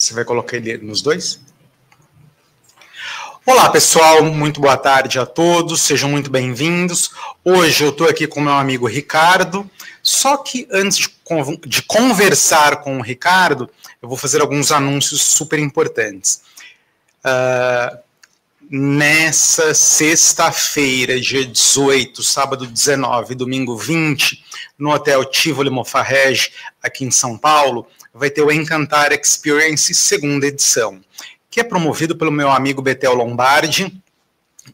Você vai colocar ele nos dois? Olá, pessoal, muito boa tarde a todos, sejam muito bem-vindos. Hoje eu estou aqui com meu amigo Ricardo, só que antes de conversar com o Ricardo, eu vou fazer alguns anúncios super importantes. Nessa sexta-feira, dia 18, sábado 19 e domingo 20, no Hotel Tivoli Mofarrege, aqui em São Paulo, vai ter o Encantar Experience segunda edição, que é promovido pelo meu amigo Betel Lombardi.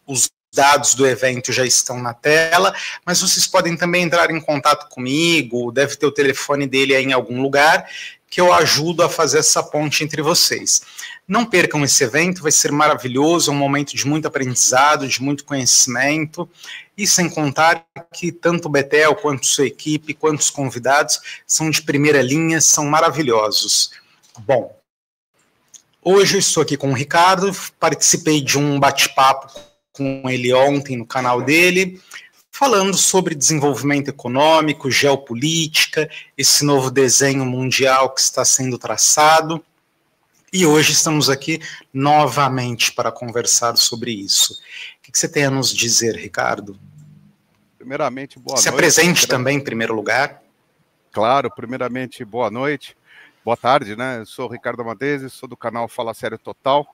Os dados do evento já estão na tela, mas vocês podem também entrar em contato comigo, deve ter o telefone dele aí em algum lugar, que eu ajudo a fazer essa ponte entre vocês. Não percam esse evento, vai ser maravilhoso, é um momento de muito aprendizado, de muito conhecimento, e sem contar que tanto o Betel, quanto sua equipe, quanto os convidados são de primeira linha, são maravilhosos. Bom, hoje eu estou aqui com o Ricardo, participei de um bate-papo com ele ontem no canal dele, falando sobre desenvolvimento econômico, geopolítica, esse novo desenho mundial que está sendo traçado. E hoje estamos aqui novamente para conversar sobre isso. O que você tem a nos dizer, Ricardo? Primeiramente, boa noite. Se apresente também, em primeiro lugar. Claro, primeiramente, boa noite. Boa tarde, né? Eu sou o Ricardo Amadezi, sou do canal Fala Sério Total,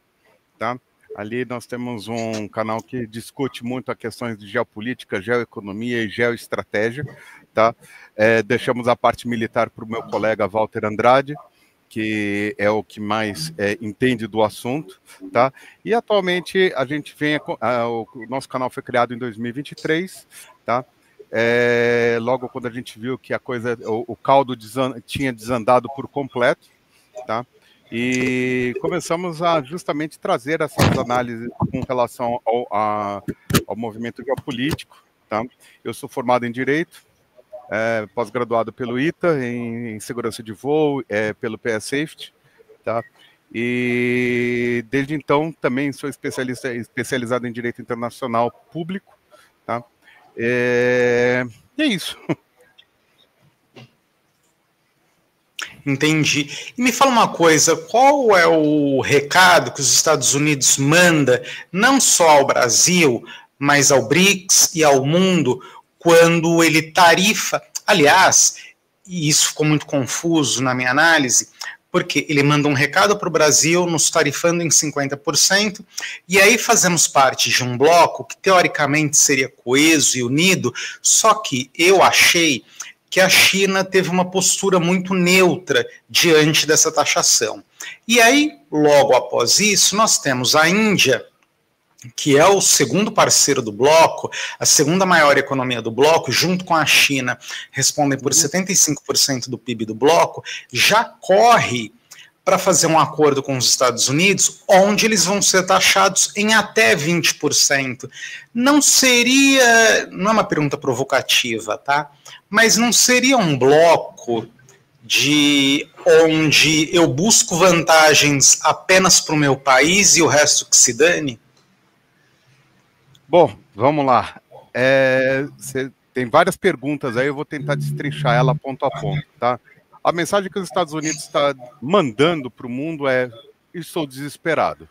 tá? Ali nós temos um canal que discute muito as questões de geopolítica, geoeconomia e geoestratégia, tá? Deixamos a parte militar para o meu colega Walter Andrade, que é o que mais entende do assunto, tá? E atualmente a gente o nosso canal foi criado em 2023, tá? Logo quando a gente viu que a coisa, o caldo tinha desandado por completo, tá? E começamos a justamente trazer essas análises com relação ao movimento geopolítico, tá? Eu sou formado em Direito, pós-graduado pelo ITA, em Segurança de Voo, pelo PS Safety, tá? E desde então também sou especializado em Direito Internacional Público, tá? E é isso. Entendi. E me fala uma coisa, qual é o recado que os Estados Unidos manda, não só ao Brasil, mas ao BRICS e ao mundo, quando ele tarifa, aliás, e isso ficou muito confuso na minha análise, porque ele manda um recado para o Brasil, nos tarifando em 50%, e aí fazemos parte de um bloco que teoricamente seria coeso e unido, só que eu achei que a China teve uma postura muito neutra diante dessa taxação. E aí, logo após isso, nós temos a Índia, que é o segundo parceiro do bloco, a segunda maior economia do bloco, junto com a China, respondem por 75% do PIB do bloco, já corre para fazer um acordo com os Estados Unidos, onde eles vão ser taxados em até 20%. Não seria, não é uma pergunta provocativa, tá? Mas não seria um bloco onde eu busco vantagens apenas para o meu país e o resto que se dane? Bom, vamos lá. Você tem várias perguntas aí, eu vou tentar destrinchar ela ponto a ponto, tá? A mensagem que os Estados Unidos está mandando para o mundo é: estou desesperado,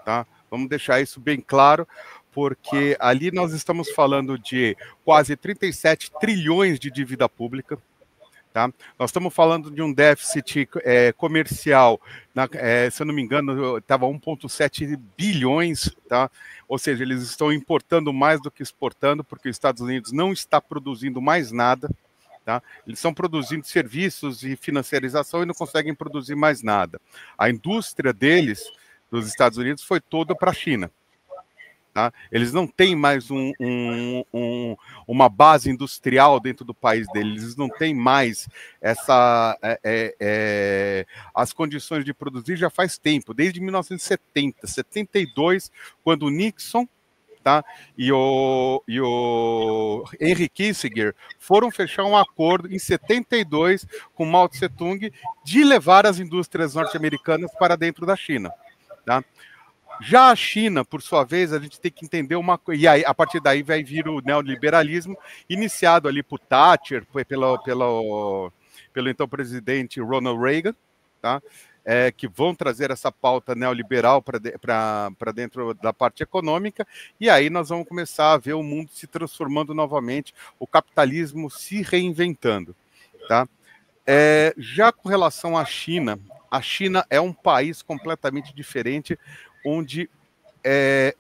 tá? Vamos deixar isso bem claro, porque ali nós estamos falando de quase 37 trilhões de dívida pública, tá? Nós estamos falando de um déficit comercial, se eu não me engano, estava 1,7 bilhões, tá? Ou seja, eles estão importando mais do que exportando, porque os Estados Unidos não está produzindo mais nada, tá? Eles estão produzindo serviços e financiarização e não conseguem produzir mais nada. A indústria deles, dos Estados Unidos, foi toda para a China. Tá? Eles não têm mais uma base industrial dentro do país deles, eles não têm mais as condições de produzir já faz tempo, desde 1970, 72, quando o Nixon, tá, e o Henry Kissinger foram fechar um acordo em 72 com Mao Tse Tung de levar as indústrias norte-americanas para dentro da China. Tá? Já a China, por sua vez, a gente tem que entender uma coisa, e aí, a partir daí vai vir o neoliberalismo, iniciado ali por Thatcher, pelo então presidente Ronald Reagan, tá? que vão trazer essa pauta neoliberal para dentro da parte econômica, e aí nós vamos começar a ver o mundo se transformando novamente, o capitalismo se reinventando. Tá? Já com relação à China, a China é um país completamente diferente, onde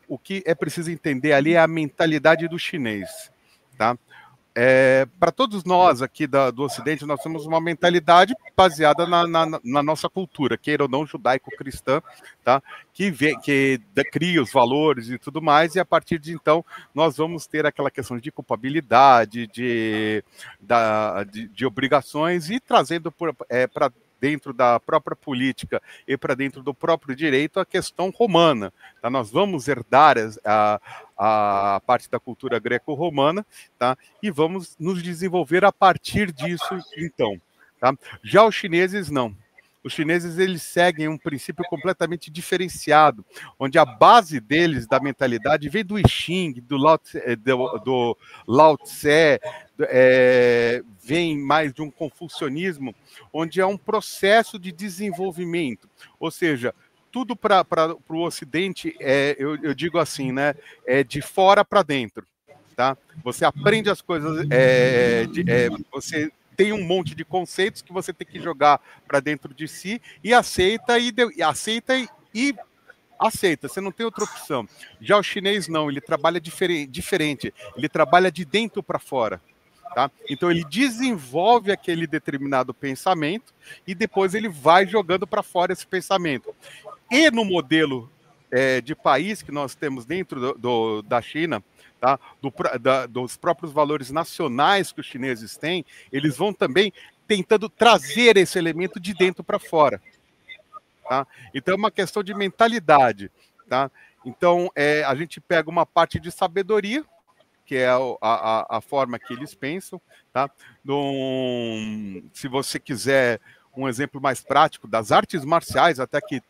o que é preciso entender ali é a mentalidade do chinês. Tá? Para todos nós aqui do Ocidente, nós temos uma mentalidade baseada na nossa cultura, queira ou não, judaico-cristã, tá? que cria os valores e tudo mais, e a partir de então nós vamos ter aquela questão de culpabilidade, de obrigações, e trazendo para dentro da própria política e para dentro do próprio direito a questão romana. Tá? Nós vamos herdar a parte da cultura greco-romana, tá? E vamos nos desenvolver a partir disso, então. Tá? Já os chineses, não. Os chineses, eles seguem um princípio completamente diferenciado, onde a base deles, da mentalidade, vem do I Ching, do Lao Tse, vem mais de um confucionismo, onde é um processo de desenvolvimento. Ou seja, tudo para o Ocidente, eu digo assim, né, é de fora para dentro. Tá? Você aprende as coisas, você tem um monte de conceitos que você tem que jogar para dentro de si e aceita, aceita, você não tem outra opção. Já o chinês não, ele trabalha diferente, ele trabalha de dentro para fora. Tá? Então ele desenvolve aquele determinado pensamento e depois ele vai jogando para fora esse pensamento. E no modelo de país que nós temos dentro da China, tá? Dos próprios valores nacionais que os chineses têm, eles vão também tentando trazer esse elemento de dentro para fora. Tá? Então é uma questão de mentalidade. Tá? Então a gente pega uma parte de sabedoria, que é a forma que eles pensam. Tá? Se você quiser um exemplo mais prático, das artes marciais, até que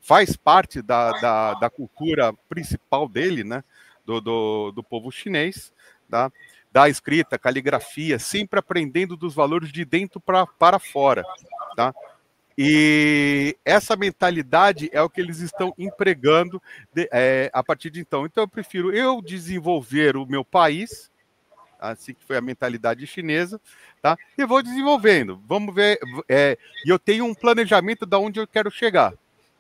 faz parte da cultura principal dele, né? Do povo chinês, tá? Da escrita, caligrafia, sempre aprendendo dos valores de dentro para fora. Tá? E essa mentalidade é o que eles estão empregando a partir de então. Então eu prefiro desenvolver o meu país, assim que foi a mentalidade chinesa, tá? E vou desenvolvendo. Vamos ver. E eu tenho um planejamento de onde eu quero chegar.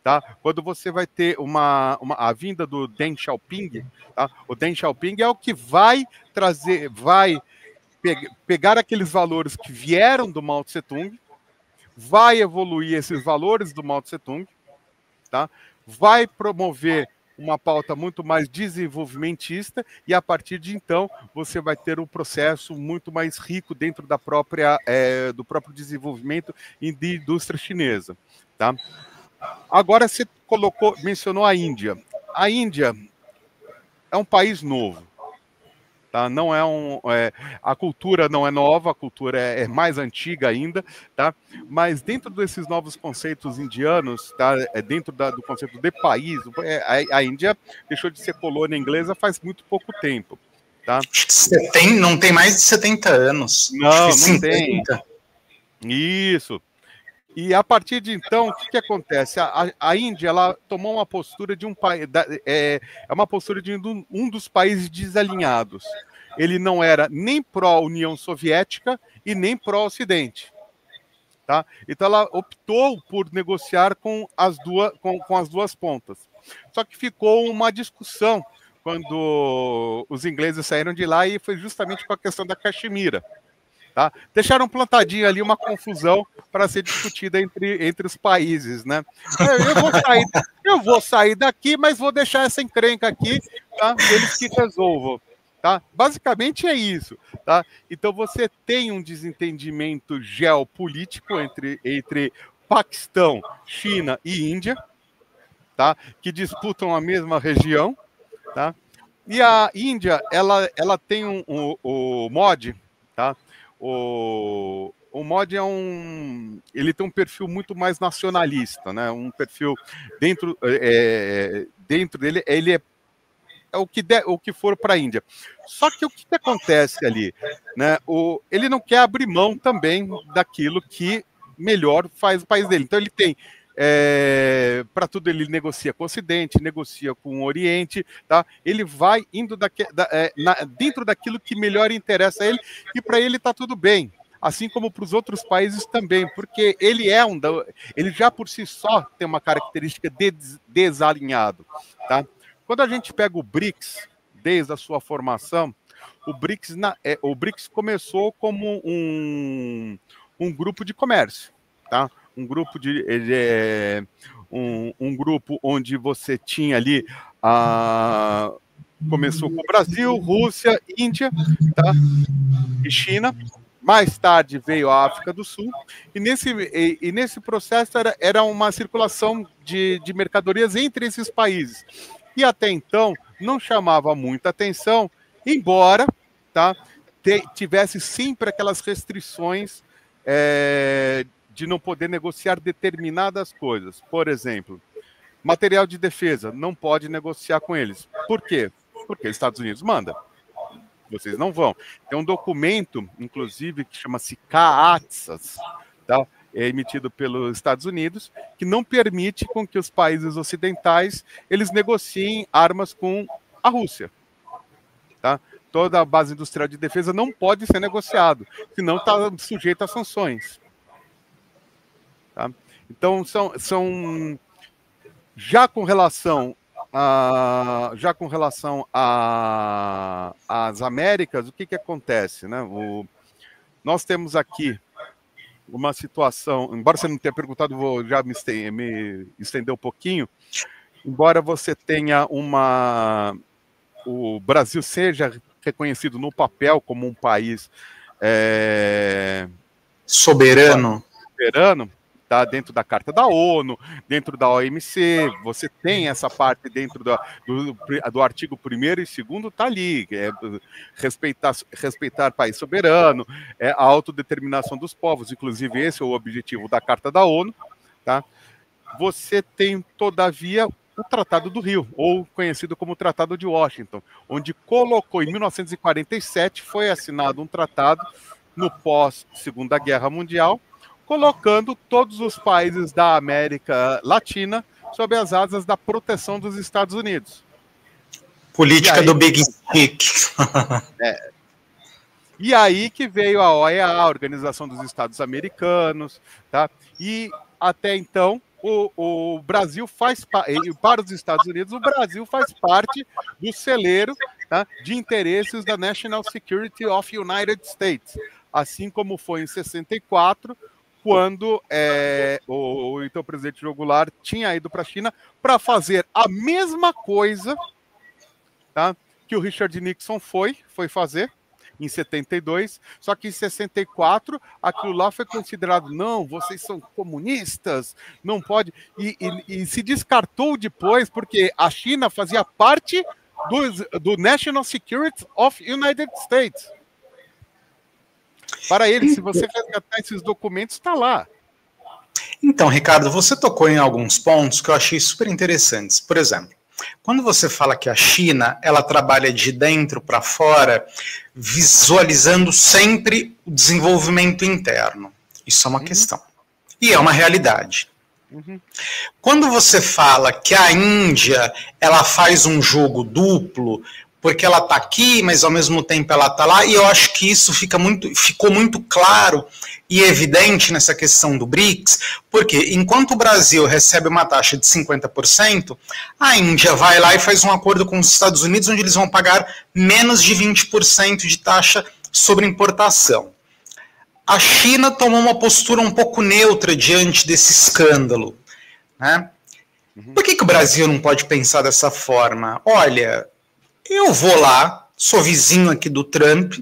Tá? Quando você vai ter a vinda do Deng Xiaoping, tá? O Deng Xiaoping é o que vai trazer, pegar aqueles valores que vieram do Mao Tse Tung, vai evoluir esses valores do Mao Tse Tung, tá? Vai promover uma pauta muito mais desenvolvimentista e a partir de então você vai ter um processo muito mais rico dentro do próprio desenvolvimento de indústria chinesa, tá? Agora você mencionou a Índia. A Índia é um país novo. Tá? Não a cultura não é nova, a cultura é mais antiga ainda, tá? Mas dentro desses novos conceitos indianos, tá? Dentro do conceito de país, a Índia deixou de ser colônia inglesa faz muito pouco tempo. Tá? Não tem mais de 70 anos. Não tem. Isso. E a partir de então, o que acontece? A Índia, ela tomou uma postura de um país, uma postura de um dos países desalinhados. Ele não era nem pró-União Soviética e nem pró-Ocidente. Tá? Então ela optou por negociar com as duas pontas. Só que ficou uma discussão quando os ingleses saíram de lá e foi justamente com a questão da Caxemira. Tá? Deixaram plantadinho ali uma confusão para ser discutida entre os países, né? Eu vou sair daqui, mas vou deixar essa encrenca aqui, tá? Eles que resolvam, tá? Basicamente é isso, tá? Então você tem um desentendimento geopolítico entre Paquistão, China e Índia, tá? Que disputam a mesma região, tá? E a Índia, ela tem o MOD, tá? O MOD ele tem um perfil muito mais nacionalista, né? Um perfil dentro dele, ele é o que for para a Índia. Só que o que acontece ali, né? Ele não quer abrir mão também daquilo que melhor faz o país dele. Então ele tem, para tudo ele negocia com o Ocidente, negocia com o Oriente, tá? Ele vai indo dentro daquilo que melhor interessa a ele, e para ele está tudo bem. Assim como para os outros países também, porque ele ele já por si só tem uma característica de desalinhado, tá? Quando a gente pega o BRICS, desde a sua formação, o BRICS começou como um grupo de comércio, tá? Um grupo um grupo onde você tinha ali começou com o Brasil, Rússia, Índia, tá? E China. Mais tarde veio a África do Sul, e nesse processo era uma circulação de mercadorias entre esses países. E até então não chamava muita atenção, embora, tá, tivesse sempre aquelas restrições de não poder negociar determinadas coisas. Por exemplo, material de defesa, não pode negociar com eles. Por quê? Porque os Estados Unidos manda. Vocês não vão. Tem um documento, inclusive, que chama-se CAATSAS, tá? É emitido pelos Estados Unidos, que não permite com que os países ocidentais eles negociem armas com a Rússia, tá? Toda a base industrial de defesa não pode ser negociado, senão está sujeito a sanções, tá? Então, já com relação às Américas, o que acontece, né? Nós temos aqui uma situação, embora você não tenha perguntado, vou já me estender um pouquinho, embora você tenha o Brasil seja reconhecido no papel como um país soberano, tá, dentro da Carta da ONU, dentro da OMC, você tem essa parte dentro do artigo 1º e 2º, está ali, respeitar país soberano, a autodeterminação dos povos, inclusive esse é o objetivo da Carta da ONU, tá? Você tem, todavia, o Tratado do Rio, ou conhecido como Tratado de Washington, onde colocou, em 1947, foi assinado um tratado no pós-Segunda Guerra Mundial, colocando todos os países da América Latina sob as asas da proteção dos Estados Unidos. Política do Big Stick. E aí que veio a OEA, a Organização dos Estados Americanos, tá? E até então o Brasil para os Estados Unidos, o Brasil faz parte do celeiro, tá, de interesses da National Security of United States, assim como foi em 64, quando o então presidente João Goulart tinha ido para a China para fazer a mesma coisa, tá, que o Richard Nixon foi fazer em 72, só que em 64 aquilo lá foi considerado, não, vocês são comunistas, não pode, e se descartou depois, porque a China fazia parte do National Security of United States. Para ele, se você resgatar esses documentos, está lá. Então, Ricardo, você tocou em alguns pontos que eu achei super interessantes. Por exemplo, quando você fala que a China ela trabalha de dentro para fora, visualizando sempre o desenvolvimento interno. Isso é uma questão. E é uma realidade. Quando você fala que a Índia ela faz um jogo duplo, porque ela está aqui, mas ao mesmo tempo ela está lá, e eu acho que isso ficou muito claro e evidente nessa questão do BRICS, porque enquanto o Brasil recebe uma taxa de 50%, a Índia vai lá e faz um acordo com os Estados Unidos, onde eles vão pagar menos de 20% de taxa sobre importação. A China tomou uma postura um pouco neutra diante desse escândalo, né? Por que o Brasil não pode pensar dessa forma? Olha, eu vou lá, sou vizinho aqui do Trump,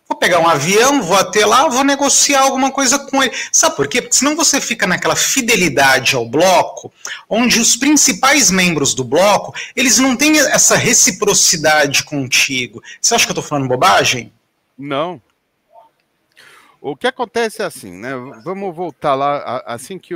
vou pegar um avião, vou até lá, vou negociar alguma coisa com ele. Sabe por quê? Porque senão você fica naquela fidelidade ao bloco, onde os principais membros do bloco, eles não têm essa reciprocidade contigo. Você acha que eu estou falando bobagem? Não. O que acontece é assim, né? Vamos voltar lá, assim que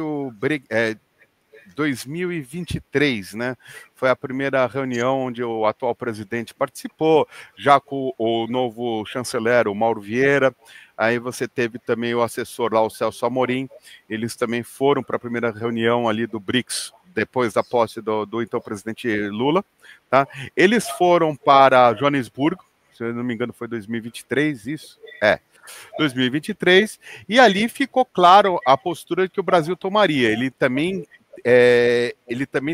2023, né? Foi a primeira reunião onde o atual presidente participou, já com o novo chanceler, o Mauro Vieira. Aí você teve também o assessor lá, o Celso Amorim. Eles também foram para a primeira reunião ali do BRICS, depois da posse do então presidente Lula, tá? Eles foram para Joanesburgo, se eu não me engano foi 2023, isso? 2023, e ali ficou claro a postura que o Brasil tomaria. Ele também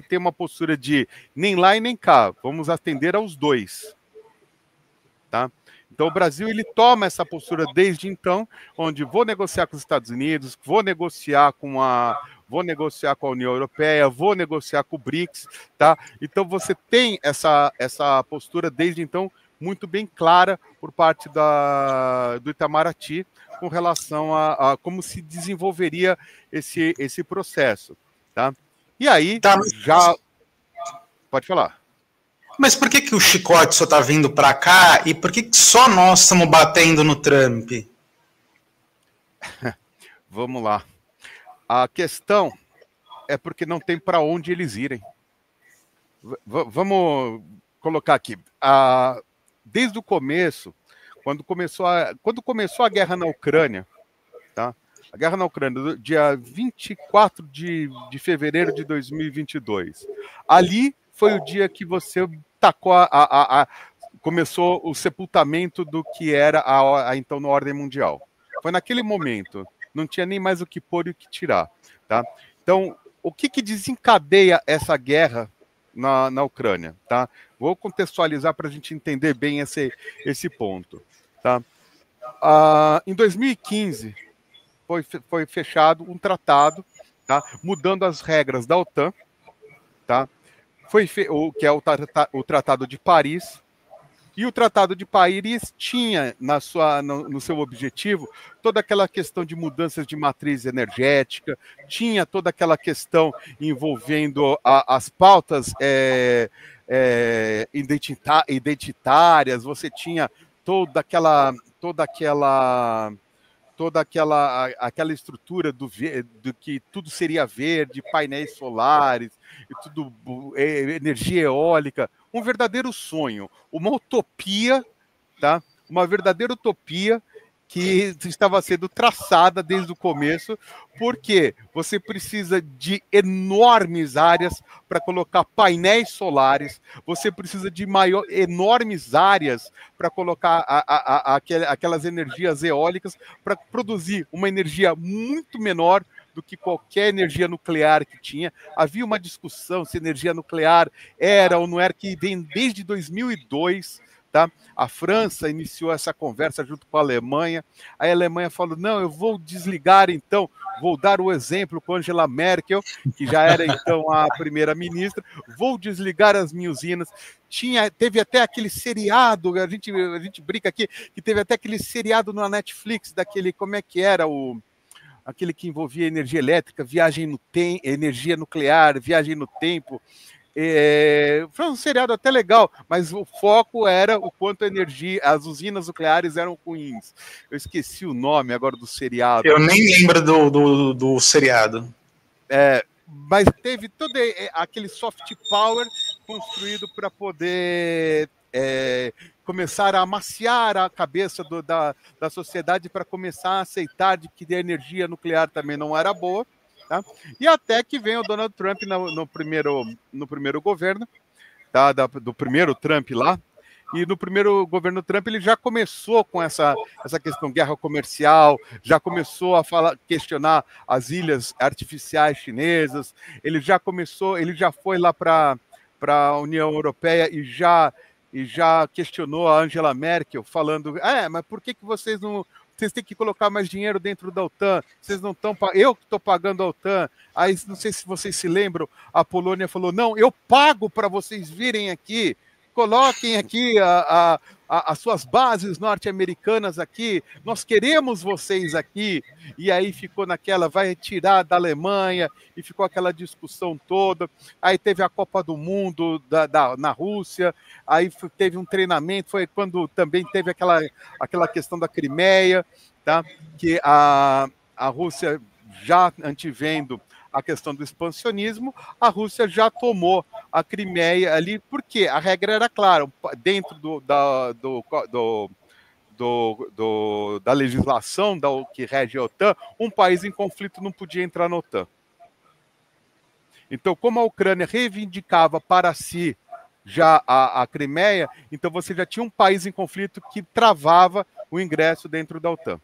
tem uma postura de nem lá e nem cá, vamos atender aos dois, tá? Então o Brasil ele toma essa postura desde então, onde vou negociar com os Estados Unidos, vou negociar com a União Europeia, vou negociar com o BRICS, tá? Então você tem essa postura desde então muito bem clara por parte do Itamaraty com relação a como se desenvolveria esse processo, tá? E aí, já... Pode falar. Mas por que o chicote só está vindo para cá e por que só nós estamos batendo no Trump? Vamos lá. A questão é porque não tem para onde eles irem. Vamos colocar aqui. Desde o começo, quando começou a guerra na Ucrânia, tá? A guerra na Ucrânia, dia 24 de fevereiro de 2022. Ali foi o dia que você tacou começou o sepultamento do que era então na ordem mundial. Foi naquele momento. Não tinha nem mais o que pôr e o que tirar, tá? Então, o que desencadeia essa guerra na Ucrânia, tá? Vou contextualizar para a gente entender bem esse ponto, tá? Em 2015 foi fechado um tratado, tá? Mudando as regras da OTAN, tá? Que é o Tratado de Paris. E o Tratado de Paris tinha no seu objetivo toda aquela questão de mudanças de matriz energética, tinha toda aquela questão envolvendo as pautas identitárias, você tinha toda aquela estrutura do que tudo seria verde, painéis solares, e tudo energia eólica, um verdadeiro sonho, uma utopia, tá? Uma verdadeira utopia que estava sendo traçada desde o começo, porque você precisa de enormes áreas para colocar painéis solares, você precisa de enormes áreas para colocar aquelas energias eólicas, para produzir uma energia muito menor do que qualquer energia nuclear que tinha. Havia uma discussão se energia nuclear era ou não era, que vem desde 2002, tá? A França iniciou essa conversa junto com a Alemanha. A Alemanha falou, não, eu vou desligar então, vou dar o exemplo com Angela Merkel, que já era então a primeira-ministra, vou desligar as minhas usinas. Teve até aquele seriado, a gente brinca aqui, que teve até aquele seriado na Netflix, daquele, como é que era aquele que envolvia energia elétrica, viagem no tempo, energia nuclear, viagem no tempo. Foi um seriado até legal, mas o foco era o quanto a energia, as usinas nucleares eram ruins. Eu esqueci o nome agora do seriado. Eu nem lembro do seriado. Mas teve todo aquele soft power construído para poder começar a amaciar a cabeça da sociedade, para começar a aceitar de que a energia nuclear também não era boa. Tá? E até que vem o Donald Trump no primeiro governo, tá? Do primeiro Trump lá, e no primeiro governo Trump ele já começou com essa questão guerra comercial, já começou a questionar as ilhas artificiais chinesas, ele já foi lá para a União Europeia e já questionou a Angela Merkel, falando, mas por que vocês não... Vocês têm que colocar mais dinheiro dentro da OTAN, vocês não estão... Eu que estou pagando a OTAN. Aí, não sei se vocês se lembram, a Polônia falou, não, eu pago para vocês virem aqui, coloquem aqui as suas bases norte-americanas aqui, nós queremos vocês aqui. E aí ficou naquela, vai tirar da Alemanha, e ficou aquela discussão toda. Aí teve a Copa do Mundo na Rússia, aí teve um treinamento, foi quando também teve aquela questão da Crimeia, tá? Que a Rússia, já antevendo a questão do expansionismo, a Rússia já tomou a Crimeia ali, porque a regra era clara, dentro da legislação que rege a OTAN, um país em conflito não podia entrar na OTAN. Então, como a Ucrânia reivindicava para si já a Crimeia, então você já tinha um país em conflito que travava o ingresso dentro da OTAN.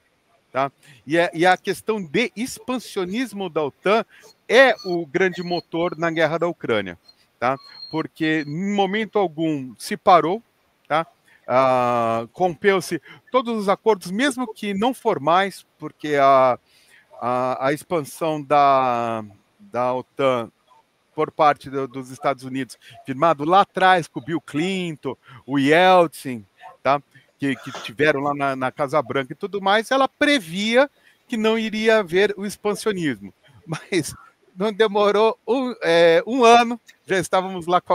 Tá? E a questão de expansionismo da OTAN é o grande motor na guerra da Ucrânia, tá? Porque em momento algum se parou, tá? Rompeu-se todos os acordos, mesmo que não formais, porque a expansão da OTAN por parte dos Estados Unidos, firmado lá atrás com o Bill Clinton, o Yeltsin, tá? Que tiveram lá na Casa Branca e tudo mais, ela previa que não iria haver o expansionismo. Mas não demorou um ano, já estávamos lá com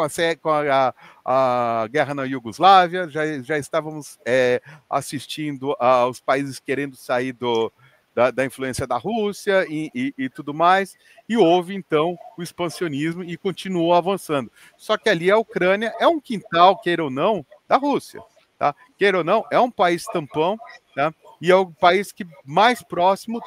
a guerra na Iugoslávia, já estávamos assistindo aos países querendo sair da influência da Rússia e tudo mais, e houve, então, o expansionismo e continuou avançando. Só que ali a Ucrânia é um quintal, queira ou não, da Rússia. Tá? Queira ou não, é um país tampão, tá? E é o país que mais próximo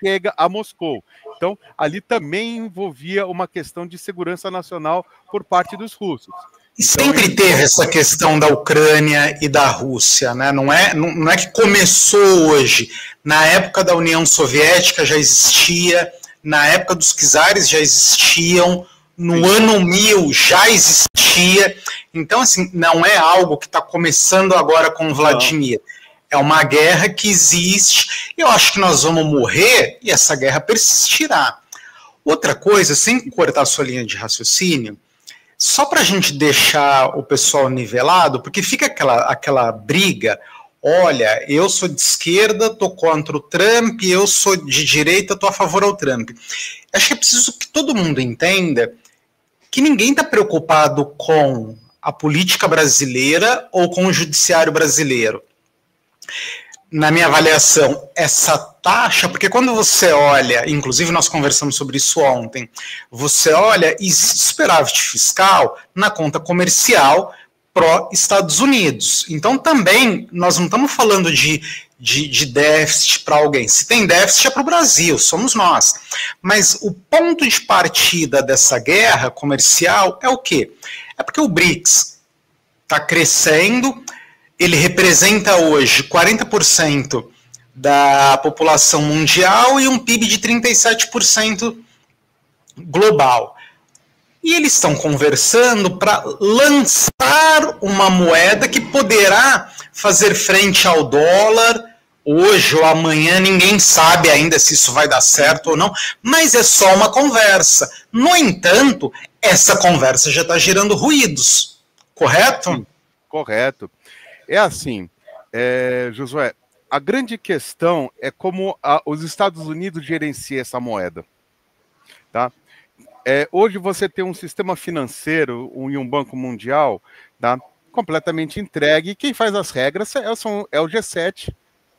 chega a Moscou. Então, ali também envolvia uma questão de segurança nacional por parte dos russos. E sempre teve essa questão da Ucrânia e da Rússia, né? Não é que começou hoje. Na época da União Soviética já existia, na época dos czares já existiam, no ano 1000 já existia. Então, assim, não é algo que está começando agora com Vladimir. É uma guerra que existe. Eu acho que nós vamos morrer e essa guerra persistirá. Outra coisa, sem cortar a sua linha de raciocínio, só para a gente deixar o pessoal nivelado, porque fica aquela briga, olha, eu sou de esquerda, estou contra o Trump, eu sou de direita, estou a favor ao Trump. Acho que é preciso que todo mundo entenda que ninguém está preocupado com a política brasileira ou com o judiciário brasileiro. Na minha avaliação, essa taxa, porque quando você olha, inclusive nós conversamos sobre isso ontem, você olha, existe superávit fiscal na conta comercial pró-Estados Unidos. Então também, nós não estamos falando de déficit para alguém. Se tem déficit é para o Brasil, somos nós. Mas o ponto de partida dessa guerra comercial é o quê? É porque o BRICS está crescendo, ele representa hoje 40% da população mundial e um PIB de 37% global. E eles estão conversando para lançar uma moeda que poderá fazer frente ao dólar hoje ou amanhã, ninguém sabe ainda se isso vai dar certo ou não, mas é só uma conversa. No entanto, essa conversa já está gerando ruídos, correto? Sim, correto. É assim, Josué, a grande questão é como os Estados Unidos gerenciam essa moeda. Tá? Hoje você tem um sistema financeiro e um banco mundial, tá, completamente entregue, e quem faz as regras é o G7,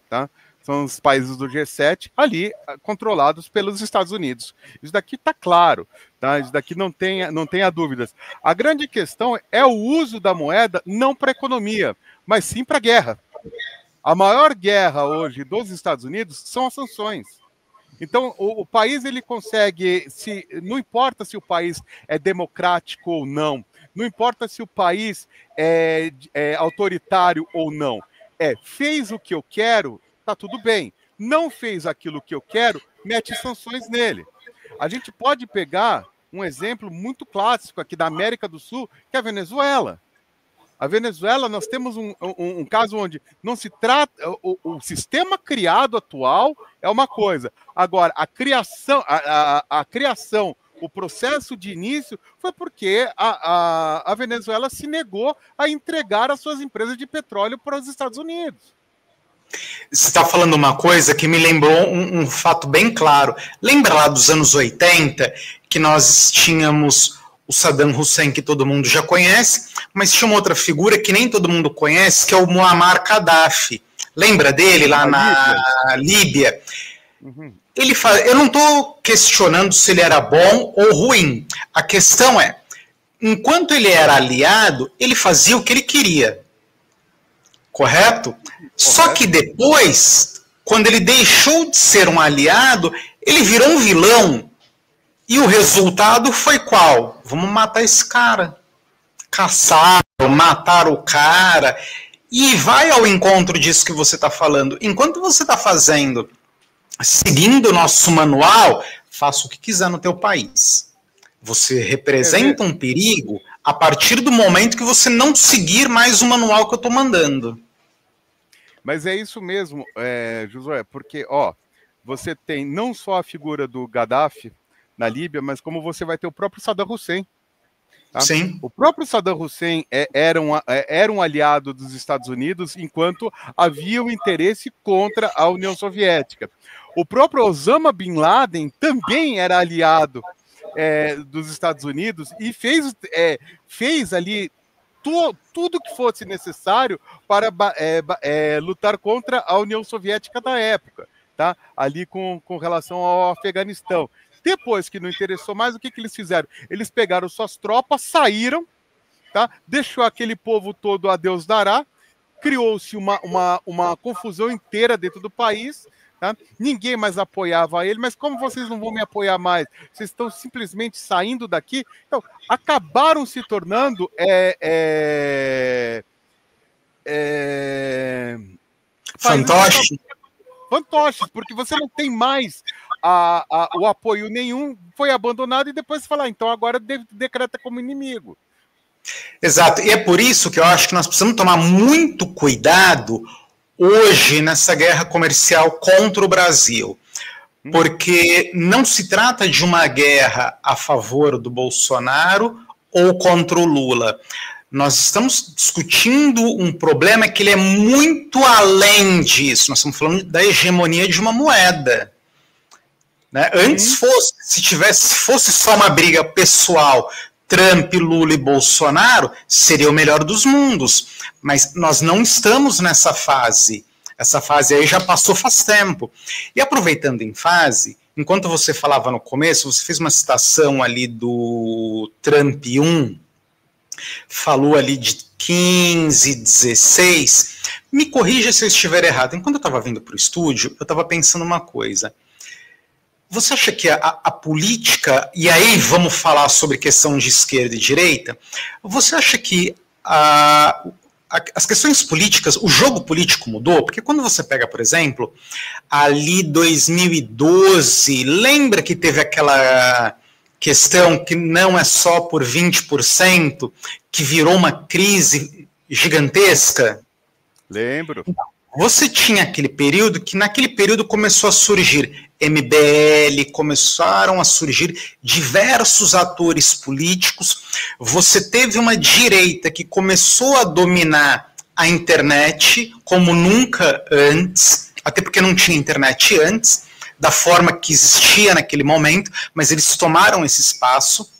tá? São os países do G7 ali controlados pelos Estados Unidos. Isso daqui está claro, tá? Isso daqui não tenha dúvidas. A grande questão é o uso da moeda não para a economia, mas sim para a guerra. A maior guerra hoje dos Estados Unidos são as sanções. Então, o país ele consegue, não importa se o país é democrático ou não, não importa se o país é autoritário ou não, fez o que eu quero, tá tudo bem. Não fez aquilo que eu quero, mete sanções nele. A gente pode pegar um exemplo muito clássico aqui da América do Sul, que é a Venezuela. A Venezuela, nós temos um caso onde não se trata... O sistema criado atual é uma coisa. Agora, a criação, o processo de início foi porque a Venezuela se negou a entregar as suas empresas de petróleo para os Estados Unidos. Você está falando uma coisa que me lembrou um fato bem claro. Lembra lá dos anos 80, que nós tínhamos o Saddam Hussein, que todo mundo já conhece, mas tinha uma outra figura que nem todo mundo conhece, que é o Muammar Gaddafi. Lembra dele lá na Líbia? Uhum. Eu não estou questionando se ele era bom ou ruim. A questão é, enquanto ele era aliado, ele fazia o que ele queria. Correto? Só que depois, quando ele deixou de ser um aliado, ele virou um vilão. E o resultado foi qual? Vamos matar esse cara. Caçaram, mataram o cara. E vai ao encontro disso que você está falando. Enquanto você está fazendo, seguindo o nosso manual, faça o que quiser no teu país. Você representa um perigo a partir do momento que você não seguir mais o manual que eu estou mandando. Mas é isso mesmo, Josué, porque você tem não só a figura do Gaddafi na Líbia, mas como você vai ter o próprio Saddam Hussein. Tá? Sim. O próprio Saddam Hussein era um aliado dos Estados Unidos, enquanto havia um interesse contra a União Soviética. O próprio Osama Bin Laden também era aliado dos Estados Unidos e fez ali tudo que fosse necessário para lutar contra a União Soviética da época, tá? Ali com relação ao Afeganistão. Depois que não interessou mais, o que eles fizeram? Eles pegaram suas tropas, saíram, tá? Deixou aquele povo todo a Deus dará, criou-se uma confusão inteira dentro do país, tá? Ninguém mais apoiava ele, mas como vocês não vão me apoiar mais? Vocês estão simplesmente saindo daqui? Então, acabaram se tornando fantoches, porque você não tem mais o apoio nenhum, foi abandonado e depois você fala, então agora decreta como inimigo. Exato, e é por isso que eu acho que nós precisamos tomar muito cuidado hoje nessa guerra comercial contra o Brasil, porque não se trata de uma guerra a favor do Bolsonaro ou contra o Lula. Nós estamos discutindo um problema que ele é muito além disso. Nós estamos falando da hegemonia de uma moeda. Né? Antes fosse só uma briga pessoal, Trump, Lula e Bolsonaro, seria o melhor dos mundos. Mas nós não estamos nessa fase. Essa fase aí já passou faz tempo. E aproveitando em fase, enquanto você falava no começo, você fez uma citação ali do Trump 1, falou ali de 15, 16. Me corrija se eu estiver errado. Enquanto eu estava vindo para o estúdio, eu estava pensando uma coisa. Você acha que a política, e aí vamos falar sobre questão de esquerda e direita, você acha que as questões políticas, o jogo político mudou? Porque quando você pega, por exemplo, ali 2012, lembra que teve aquela questão que não é só por 20%, que virou uma crise gigantesca? Lembro. Você tinha aquele período que naquele período começou a surgir MBL, começaram a surgir diversos atores políticos. Você teve uma direita que começou a dominar a internet como nunca antes, até porque não tinha internet antes, da forma que existia naquele momento, mas eles tomaram esse espaço.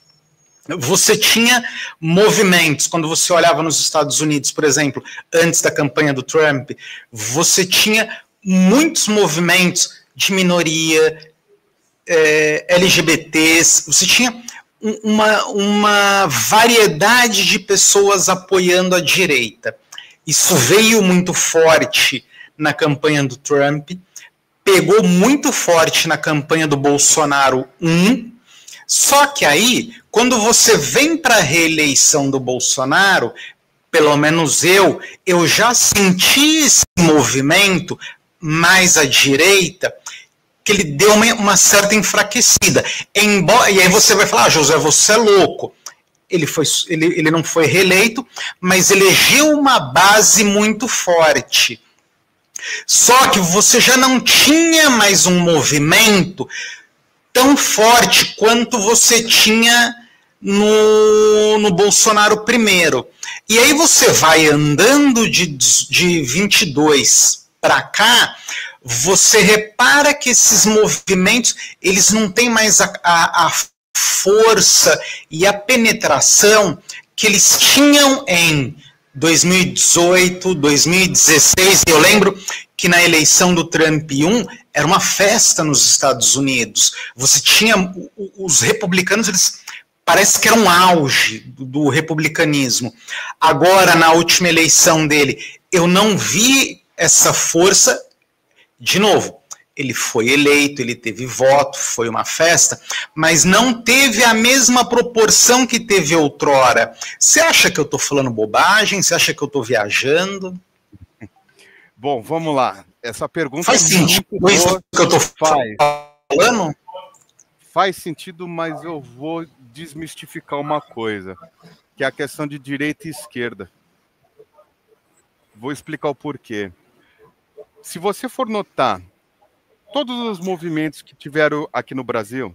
Você tinha movimentos, quando você olhava nos Estados Unidos, por exemplo, antes da campanha do Trump, você tinha muitos movimentos de minoria, LGBTs, você tinha uma variedade de pessoas apoiando a direita. Isso veio muito forte na campanha do Trump, pegou muito forte na campanha do Bolsonaro 1, só que aí, quando você vem para a reeleição do Bolsonaro, pelo menos eu já senti esse movimento mais à direita, que ele deu uma certa enfraquecida. E aí você vai falar, José, você é louco. Ele não foi reeleito, mas elegeu uma base muito forte. Só que você já não tinha mais um movimento tão forte quanto você tinha no Bolsonaro primeiro. E aí você vai andando de 22 para cá, você repara que esses movimentos, eles não têm mais a força e a penetração que eles tinham em 2018, 2016, eu lembro que na eleição do Trump 1 era uma festa nos Estados Unidos. Você tinha os republicanos, eles parece que era um auge do republicanismo. Agora, na última eleição dele, eu não vi essa força. De novo, ele foi eleito, ele teve voto, foi uma festa, mas não teve a mesma proporção que teve outrora. Você acha que eu estou falando bobagem? Você acha que eu estou viajando? Bom, vamos lá. Essa pergunta faz sentido isso que eu estou falando? Faz sentido, mas eu vou desmistificar uma coisa, que é a questão de direita e esquerda. Vou explicar o porquê. Se você for notar todos os movimentos que tiveram aqui no Brasil,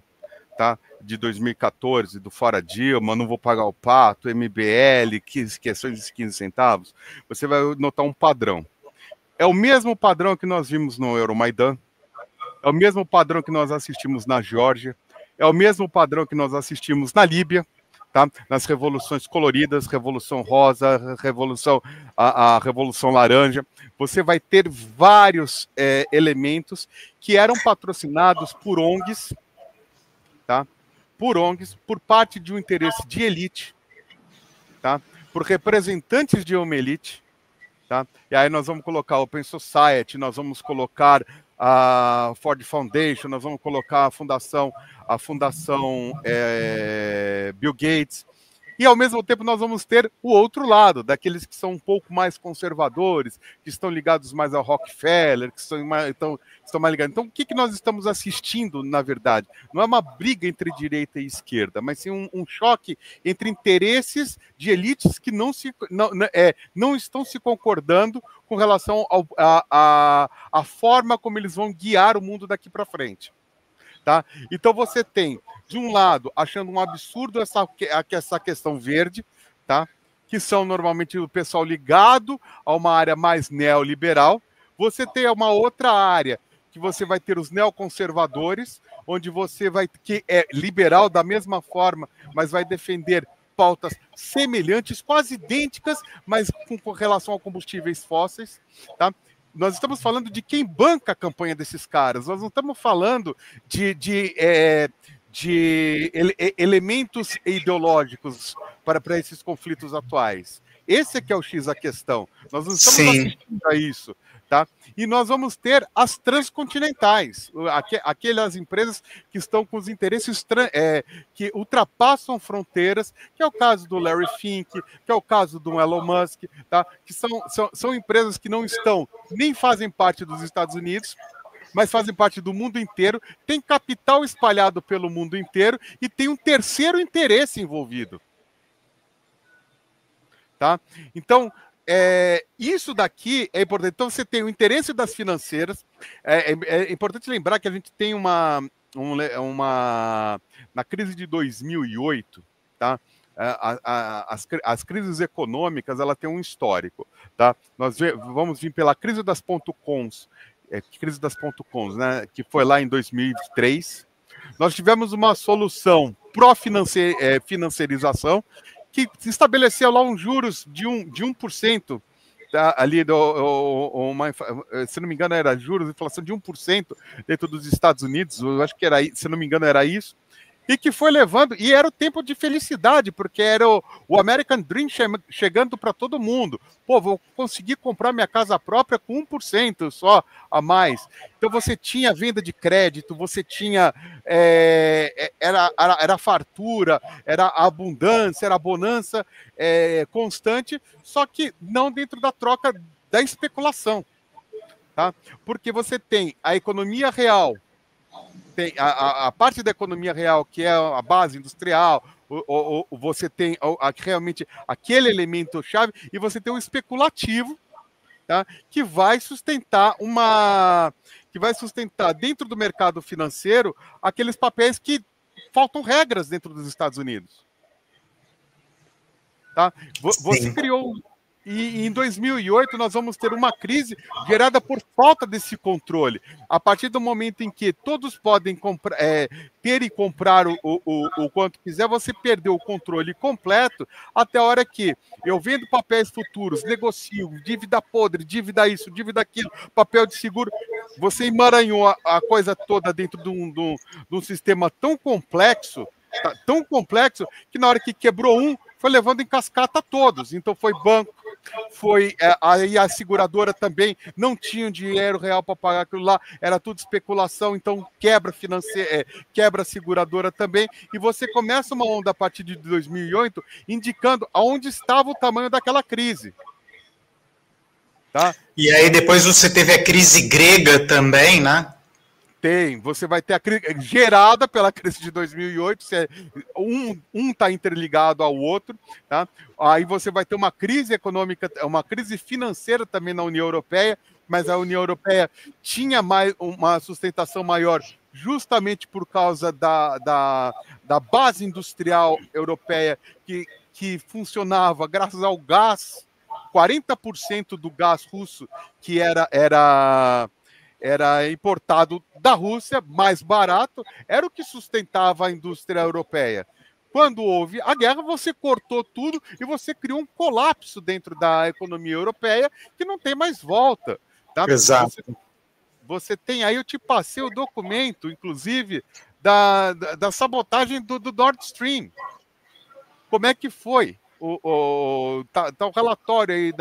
tá? De 2014, do Fora Dilma, Não Vou Pagar o Pato, MBL, questões de 15 centavos, você vai notar um padrão. É o mesmo padrão que nós vimos no Euromaidan, é o mesmo padrão que nós assistimos na Geórgia, é o mesmo padrão que nós assistimos na Líbia, tá? Nas revoluções coloridas, Revolução Rosa, a Revolução Laranja. Você vai ter vários elementos que eram patrocinados por ONGs, tá? Por ONGs, por parte de um interesse de elite, tá? Por representantes de uma elite, tá? E aí nós vamos colocar o Open Society, nós vamos colocar a Ford Foundation, nós vamos colocar a fundação Bill Gates, e ao mesmo tempo nós vamos ter o outro lado, daqueles que são um pouco mais conservadores, que estão ligados mais ao Rockefeller, que estão mais ligados. Então, o que nós estamos assistindo, na verdade? Não é uma briga entre direita e esquerda, mas sim um choque entre interesses de elites que não estão se concordando com relação à forma como eles vão guiar o mundo daqui para frente. Tá? Então você tem, de um lado, achando um absurdo essa questão verde, tá? Que são normalmente o pessoal ligado a uma área mais neoliberal. Você tem uma outra área que você vai ter os neoconservadores, onde você vai, que é liberal da mesma forma, mas vai defender pautas semelhantes, quase idênticas, mas com relação a combustíveis fósseis, tá? Nós estamos falando de quem banca a campanha desses caras. Nós não estamos falando de elementos ideológicos para esses conflitos atuais. Esse é que é o X da questão. Nós não estamos assistindo a isso. Tá? E nós vamos ter as transcontinentais, aquelas empresas que estão com os interesses que ultrapassam fronteiras, que é o caso do Larry Fink, que é o caso do Elon Musk, tá? Que são empresas que não estão, nem fazem parte dos Estados Unidos, mas fazem parte do mundo inteiro, tem capital espalhado pelo mundo inteiro e tem um terceiro interesse envolvido. Tá? Então, isso daqui é importante. Então, você tem o interesse das financeiras. É importante lembrar que a gente tem na crise de 2008, tá? As crises econômicas, ela tem um histórico, tá? Nós vamos vir pela crise das .coms, né? Que foi lá em 2003. Nós tivemos uma solução pró-financiarização, que estabeleceu lá uns juros de 1%, tá? Ali, se não me engano, era juros, inflação de 1% dentro dos Estados Unidos, eu acho que era, se não me engano, era isso, e que foi levando, e era o tempo de felicidade, porque era o American Dream chegando para todo mundo. Pô, vou conseguir comprar minha casa própria com 1% só a mais. Então você tinha venda de crédito, você tinha era fartura, era abundância, era bonança constante, só que não dentro da troca da especulação, tá? Porque você tem a economia real, tem a parte da economia real, que é a base industrial, você tem realmente aquele elemento chave, e você tem o especulativo, tá? Que vai sustentar dentro do mercado financeiro aqueles papéis que faltam regras dentro dos Estados Unidos. Tá? Você criou E em 2008 nós vamos ter uma crise gerada por falta desse controle. A partir do momento em que todos podem ter e comprar o quanto quiser, você perdeu o controle completo até a hora que eu vendo papéis futuros, negocio, dívida podre, dívida isso, dívida aquilo, papel de seguro. Você emaranhou a coisa toda dentro de um sistema tão complexo, que na hora que quebrou um, foi levando em cascata todos. Então foi banco, foi aí a seguradora também não tinha dinheiro real para pagar aquilo lá, era tudo especulação, então quebra financeira, quebra a seguradora também, e você começa uma onda a partir de 2008 indicando aonde estava o tamanho daquela crise. Tá? E aí depois você teve a crise grega também, né? Tem, você vai ter a crise gerada pela crise de 2008, um está interligado ao outro, tá? Aí você vai ter uma crise econômica, uma crise financeira também na União Europeia, mas a União Europeia tinha uma sustentação maior justamente por causa da base industrial europeia que funcionava graças ao gás. 40% do gás russo que era importado da Rússia, mais barato, era o que sustentava a indústria europeia. Quando houve a guerra, você cortou tudo e você criou um colapso dentro da economia europeia que não tem mais volta. Tá? Exato. Você tem aí, eu te passei o documento, inclusive, da sabotagem do Nord Stream. Como é que foi? Tá o relatório aí,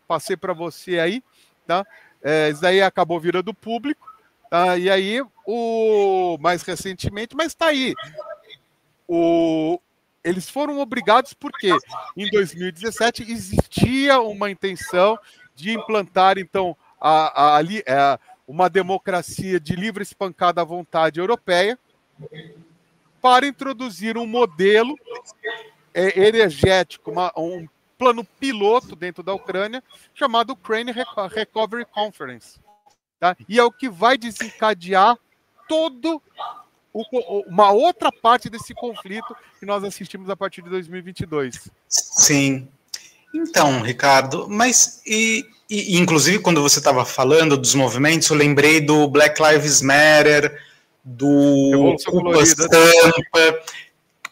passei para você aí, tá? Isso daí acabou virando público, tá? E aí, mais recentemente, mas está aí. Eles foram obrigados porque em 2017 existia uma intenção de implantar, então, uma democracia de livre espancada à vontade europeia para introduzir um modelo energético, um plano piloto dentro da Ucrânia, chamado Ukraine Recovery Conference. Tá? E é o que vai desencadear uma outra parte desse conflito que nós assistimos a partir de 2022. Sim. Então, Ricardo, mas inclusive quando você estava falando dos movimentos, eu lembrei do Black Lives Matter, do Ocupa Sampa,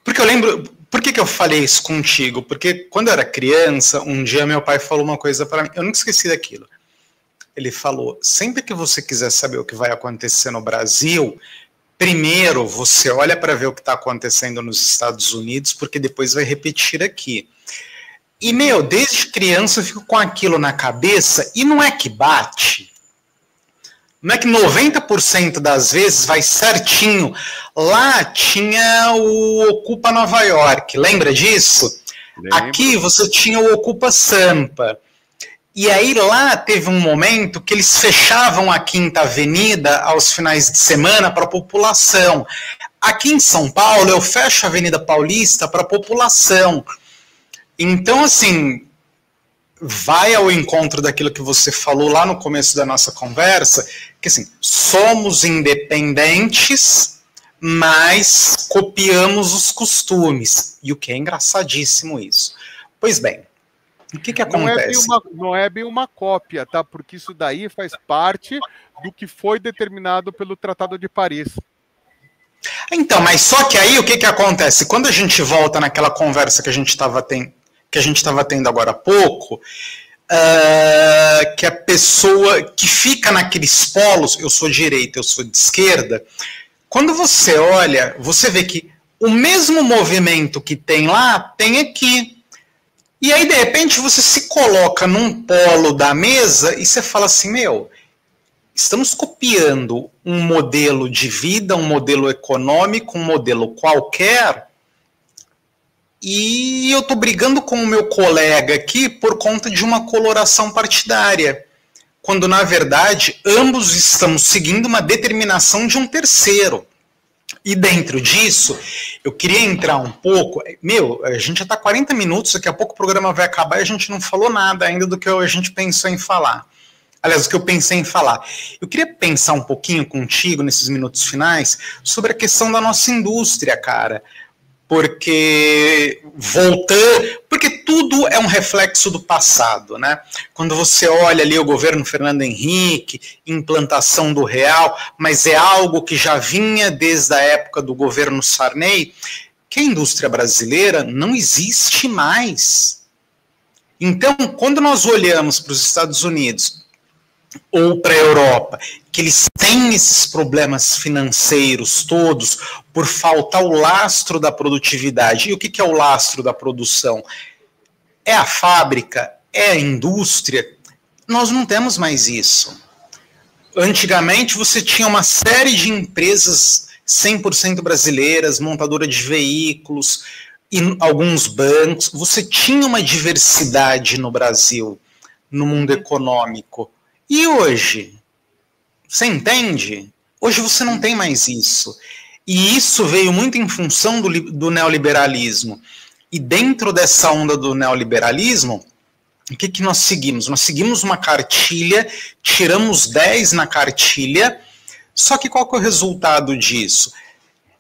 porque eu lembro. Por que eu falei isso contigo? Porque quando eu era criança, um dia meu pai falou uma coisa para mim, eu nunca esqueci daquilo. Ele falou, sempre que você quiser saber o que vai acontecer no Brasil, primeiro você olha para ver o que está acontecendo nos Estados Unidos, porque depois vai repetir aqui. E, desde criança eu fico com aquilo na cabeça, e não é que bate. Não é que 90% das vezes vai certinho. Lá tinha o Ocupa Nova York, lembra disso? Lembro. Aqui você tinha o Ocupa Sampa. E aí lá teve um momento que eles fechavam a Quinta Avenida aos finais de semana para a população. Aqui em São Paulo eu fecho a Avenida Paulista para a população. Então, assim, vai ao encontro daquilo que você falou lá no começo da nossa conversa, que assim, somos independentes, mas copiamos os costumes. E o que é engraçadíssimo isso. Pois bem, o que acontece? Não é bem uma cópia, tá? Porque isso daí faz parte do que foi determinado pelo Tratado de Paris. Então, mas só que aí o que acontece? Quando a gente volta naquela conversa que a gente estava tendo agora há pouco, que a pessoa que fica naqueles polos, eu sou de direita, eu sou de esquerda, quando você olha, você vê que o mesmo movimento que tem lá, tem aqui. E aí, de repente, você se coloca num polo da mesa e você fala assim, estamos copiando um modelo de vida, um modelo econômico, um modelo qualquer, e eu estou brigando com o meu colega aqui por conta de uma coloração partidária, quando, na verdade, ambos estamos seguindo uma determinação de um terceiro. E dentro disso, eu queria entrar um pouco... a gente já está 40 minutos, daqui a pouco o programa vai acabar e a gente não falou nada ainda do que a gente pensou em falar. Aliás, o que eu pensei em falar. Eu queria pensar um pouquinho contigo, nesses minutos finais, sobre a questão da nossa indústria, cara. Porque tudo é um reflexo do passado, né? Quando você olha ali o governo Fernando Henrique, implantação do real, mas é algo que já vinha desde a época do governo Sarney, que a indústria brasileira não existe mais. Então, quando nós olhamos para os Estados Unidos ou para a Europa, que eles têm esses problemas financeiros todos por faltar o lastro da produtividade. E o que é o lastro da produção? É a fábrica, é a indústria. Nós não temos mais isso. Antigamente você tinha uma série de empresas 100% brasileiras, montadora de veículos, e alguns bancos. Você tinha uma diversidade no Brasil, no mundo econômico. E hoje? Você entende? Hoje você não tem mais isso. E isso veio muito em função do neoliberalismo. E dentro dessa onda do neoliberalismo, o que nós seguimos? Nós seguimos uma cartilha, tiramos 10 na cartilha, só que qual que é o resultado disso?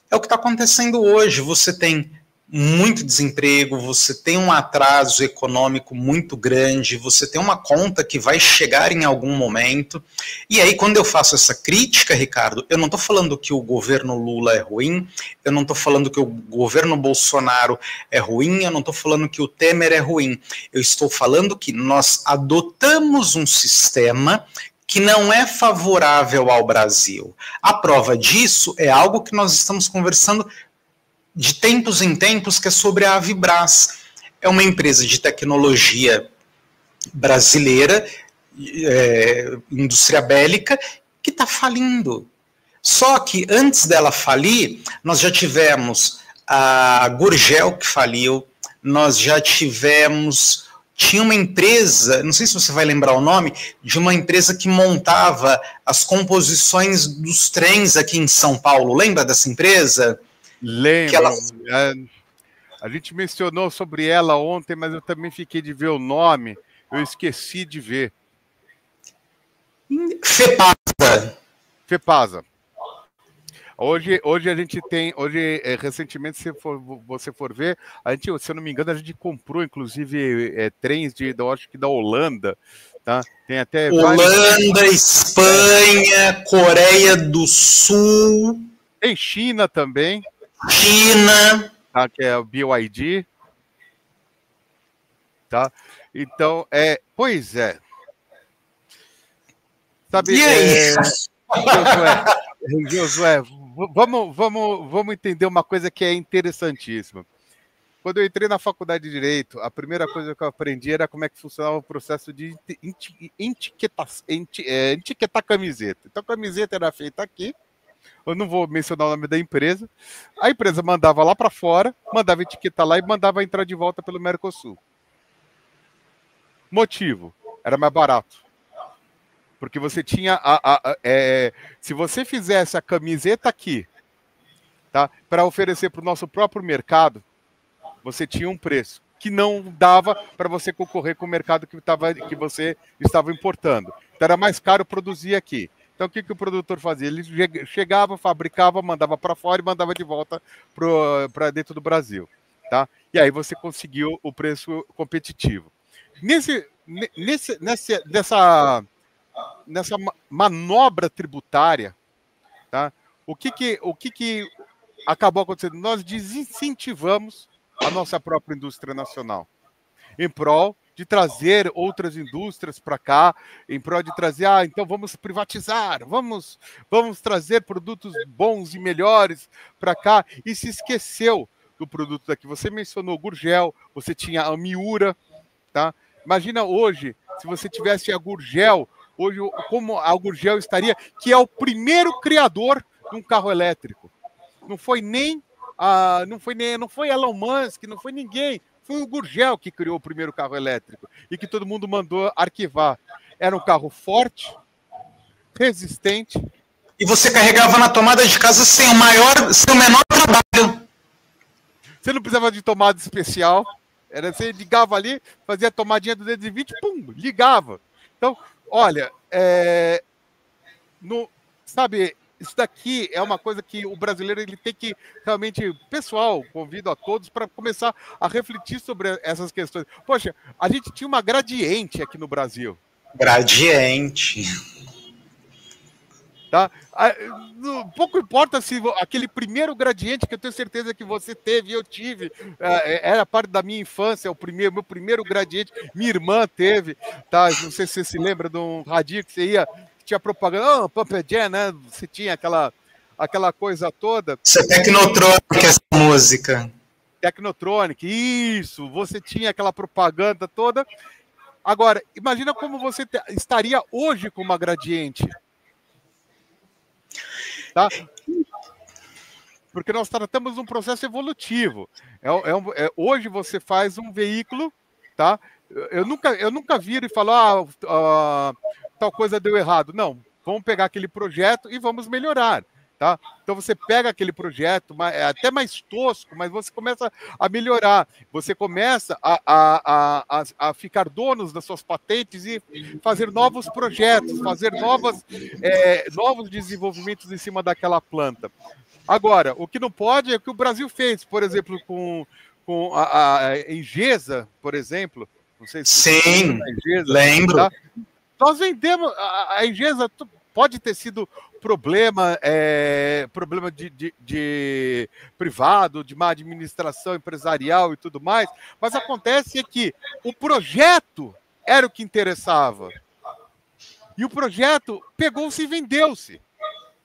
É o que está acontecendo hoje. Você tem muito desemprego, você tem um atraso econômico muito grande, você tem uma conta que vai chegar em algum momento. E aí, quando eu faço essa crítica, Ricardo, eu não estou falando que o governo Lula é ruim, eu não estou falando que o governo Bolsonaro é ruim, eu não estou falando que o Temer é ruim. Eu estou falando que nós adotamos um sistema que não é favorável ao Brasil. A prova disso é algo que nós estamos conversando de tempos em tempos, que é sobre a Avibraz. É uma empresa de tecnologia brasileira, indústria bélica, que está falindo. Só que antes dela falir, nós já tivemos a Gurgel, que faliu, nós já tivemos... Tinha uma empresa, não sei se você vai lembrar o nome, de uma empresa que montava as composições dos trens aqui em São Paulo. Lembra dessa empresa? Lembro. A gente mencionou sobre ela ontem, mas eu também fiquei de ver o nome. Eu esqueci de ver. Fepasa. Hoje a gente tem, recentemente, se você for ver, a gente, se eu não me engano, a gente comprou, inclusive, trens eu acho que da Holanda, tá? Tem até Holanda, Espanha, Coreia do Sul. Tem China também. China. Tá, que é o BYD. Tá? Então, pois é. Sabe, e aí? Josué, vamos entender uma coisa que é interessantíssima. Quando eu entrei na faculdade de Direito, a primeira coisa que eu aprendi era como é que funcionava o processo de etiquetar camiseta. Então, a camiseta era feita aqui, eu não vou mencionar o nome da empresa, a empresa mandava lá para fora, mandava etiquetar lá e mandava entrar de volta pelo Mercosul. Motivo, era mais barato. Porque você tinha, se você fizesse a camiseta aqui, tá, para oferecer para o nosso próprio mercado, você tinha um preço que não dava para você concorrer com o mercado que você estava importando. Então era mais caro produzir aqui. Então o que o produtor fazia? Ele chegava, fabricava, mandava para fora e mandava de volta para dentro do Brasil. Tá? E aí você conseguiu o preço competitivo. Nessa manobra tributária, tá? O que acabou acontecendo? Nós desincentivamos a nossa própria indústria nacional em prol de trazer outras indústrias para cá, em prol de trazer, então vamos privatizar, vamos trazer produtos bons e melhores para cá, e se esqueceu do produto daqui. Você mencionou Gurgel, você tinha a Miura, tá? Imagina hoje, se você tivesse a Gurgel, hoje, como a Gurgel estaria, que é o primeiro criador de um carro elétrico. Não foi Elon Musk, não foi ninguém. Foi o Gurgel que criou o primeiro carro elétrico e que todo mundo mandou arquivar. Era um carro forte, resistente. E você carregava na tomada de casa sem o menor trabalho. Você não precisava de tomada especial. Você ligava ali, fazia a tomadinha 220, pum, ligava. Então, olha, sabe, isso daqui é uma coisa que o brasileiro ele tem que realmente, pessoal, convido a todos para começar a refletir sobre essas questões. Poxa, a gente tinha uma gradiente aqui no Brasil. Gradiente. Tá? Pouco importa se aquele primeiro gradiente que eu tenho certeza que você teve e eu tive, era parte da minha infância, meu primeiro gradiente, minha irmã teve, tá? Não sei se você se lembra de um radinho que você ia, tinha propaganda, Pump Jam, né? Você tinha aquela coisa toda. Isso é Technotronic, essa música. Technotronic, isso, você tinha aquela propaganda toda. Agora, imagina como você estaria hoje com uma gradiente. Tá? Porque nós tratamos de um processo evolutivo. Hoje você faz um veículo, tá? Eu nunca viro e falo, tal coisa deu errado. Não, vamos pegar aquele projeto e vamos melhorar. Tá? Então você pega aquele projeto, é até mais tosco, mas você começa a melhorar, você começa a ficar donos das suas patentes e fazer novos projetos, fazer novos desenvolvimentos em cima daquela planta. Agora, o que não pode é o que o Brasil fez, por exemplo, com a Engesa, por exemplo. Não sei se sim, Engesa, lembro. Tá? Nós vendemos, a Engesa pode ter sido problema de privado, de má administração empresarial e tudo mais, mas acontece que o projeto era o que interessava. E o projeto pegou-se e vendeu-se.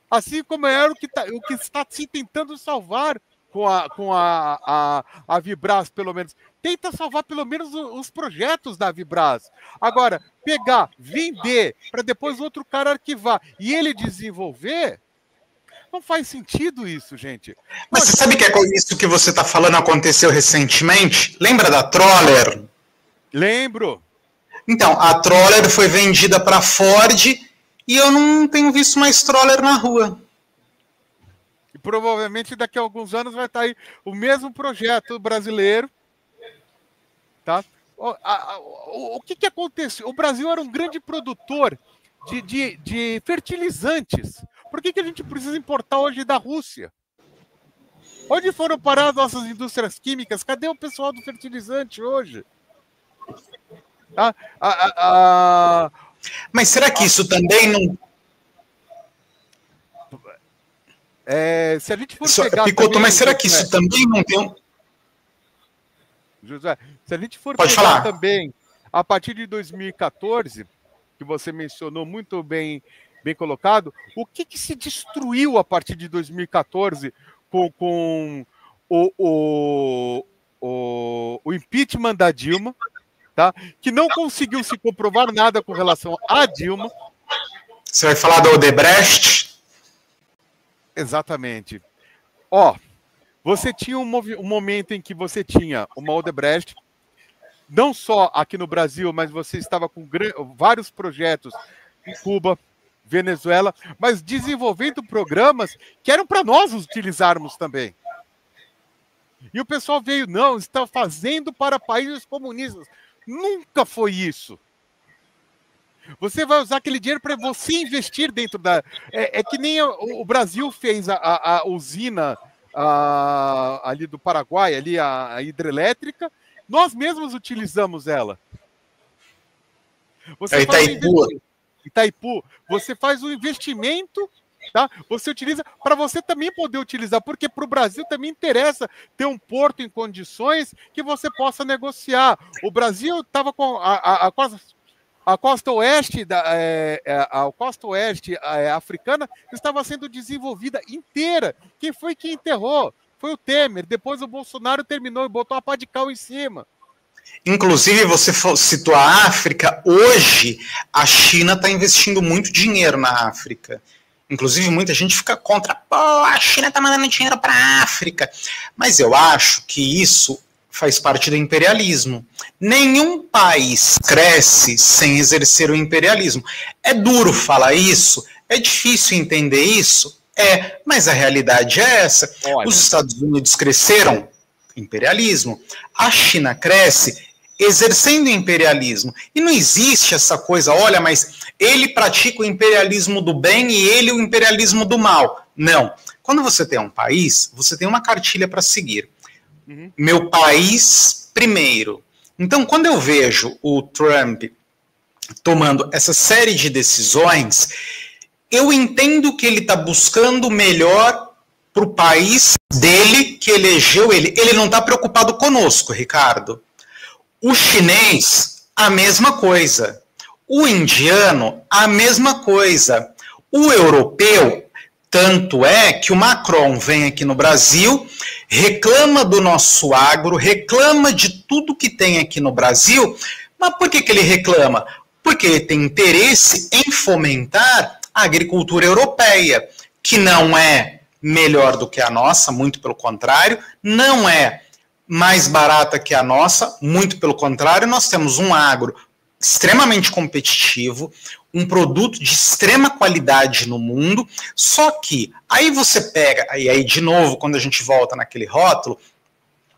Assim como era o que está se tentando salvar com a Vibraz, pelo menos. Tenta salvar pelo menos os projetos da Vibraz. Agora, pegar, vender, para depois outro cara arquivar e ele desenvolver, não faz sentido isso, gente. Mas você sabe que isso que você está falando aconteceu recentemente? Lembra da Troller? Lembro. Então, a Troller foi vendida para a Ford e eu não tenho visto mais Troller na rua. E provavelmente daqui a alguns anos vai estar aí o mesmo projeto brasileiro. Tá? O que aconteceu? O Brasil era um grande produtor de fertilizantes. Por que a gente precisa importar hoje da Rússia? Onde foram parar as nossas indústrias químicas? Cadê o pessoal do fertilizante hoje? Tá? Mas será que isso também não... se a gente for pegar... Picotto, também, mas será que isso também não tem um... José, se a gente for Pode pegar falar. também, a partir de 2014, que você mencionou muito bem colocado, o que se destruiu a partir de 2014 com o impeachment da Dilma, tá? Que não conseguiu se comprovar nada com relação à Dilma. Você vai falar da Odebrecht? Exatamente. Você tinha um momento em que você tinha uma Odebrecht, não só aqui no Brasil, mas você estava com vários projetos em Cuba, Venezuela, mas desenvolvendo programas que eram para nós utilizarmos também. E o pessoal veio, não, está fazendo para países comunistas. Nunca foi isso. Você vai usar aquele dinheiro para você investir dentro da... É que nem o Brasil fez a usina... ali do Paraguai, ali a hidrelétrica, nós mesmos utilizamos ela. Você Itaipu. Você faz um investimento, tá? Você utiliza para você também poder utilizar, porque para o Brasil também interessa ter um porto em condições que você possa negociar. O Brasil estava com a costa oeste africana estava sendo desenvolvida inteira. Quem foi que enterrou? Foi o Temer. Depois o Bolsonaro terminou e botou a pá de cal em cima. Inclusive, você citou a África. Hoje, a China está investindo muito dinheiro na África. Inclusive, muita gente fica contra. Pô, a China está mandando dinheiro para a África. Mas eu acho que isso faz parte do imperialismo. Nenhum país cresce sem exercer o imperialismo. É duro falar isso, é difícil entender isso, mas a realidade é essa. Olha. Os Estados Unidos cresceram, imperialismo. A China cresce, exercendo o imperialismo. E não existe essa coisa, olha, mas ele pratica o imperialismo do bem e ele o imperialismo do mal. Não. Quando você tem um país, você tem uma cartilha para seguir. Meu país primeiro. Então, quando eu vejo o Trump tomando essa série de decisões, eu entendo que ele está buscando o melhor para o país dele, que elegeu ele. Ele não está preocupado conosco, Ricardo. O chinês, a mesma coisa. O indiano, a mesma coisa. O europeu, tanto é que o Macron vem aqui no Brasil, reclama do nosso agro, reclama de tudo que tem aqui no Brasil. Mas por que ele reclama? Porque ele tem interesse em fomentar a agricultura europeia, que não é melhor do que a nossa, muito pelo contrário, não é mais barata que a nossa, muito pelo contrário, nós temos um agro extremamente competitivo, um produto de extrema qualidade no mundo, só que aí você pega, e aí de novo, quando a gente volta naquele rótulo,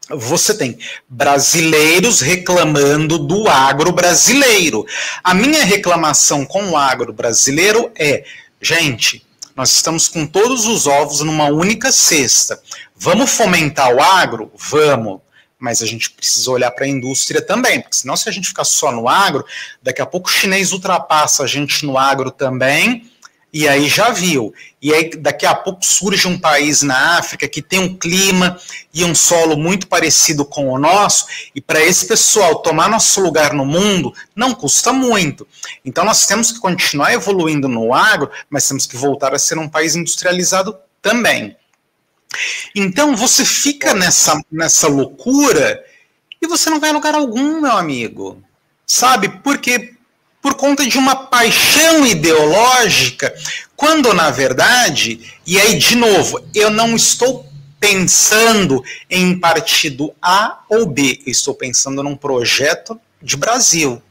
você tem brasileiros reclamando do agro brasileiro. A minha reclamação com o agro brasileiro é, gente, nós estamos com todos os ovos numa única cesta. Vamos fomentar o agro? Vamos. Mas a gente precisa olhar para a indústria também, porque senão se a gente ficar só no agro, daqui a pouco o chinês ultrapassa a gente no agro também, e aí já viu. E aí daqui a pouco surge um país na África que tem um clima e um solo muito parecido com o nosso, e para esse pessoal tomar nosso lugar no mundo não custa muito. Então nós temos que continuar evoluindo no agro, mas temos que voltar a ser um país industrializado também. Então você fica nessa loucura e você não vai a lugar algum, meu amigo. Sabe? Porque por conta de uma paixão ideológica, quando na verdade, e aí de novo, eu não estou pensando em partido A ou B, eu estou pensando num projeto de Brasil.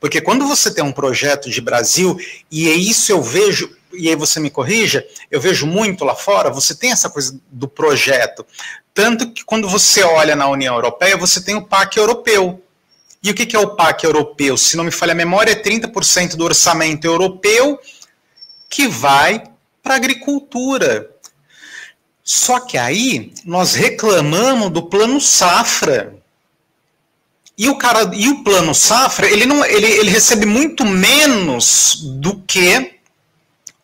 Porque quando você tem um projeto de Brasil, e é isso eu vejo, e aí você me corrija, eu vejo muito lá fora, você tem essa coisa do projeto. Tanto que quando você olha na União Europeia, você tem o PAC europeu. E o que é o PAC europeu? Se não me falha a memória, é 30% do orçamento europeu que vai para a agricultura. Só que aí nós reclamamos do Plano Safra. E o Plano Safra, ele recebe muito menos do que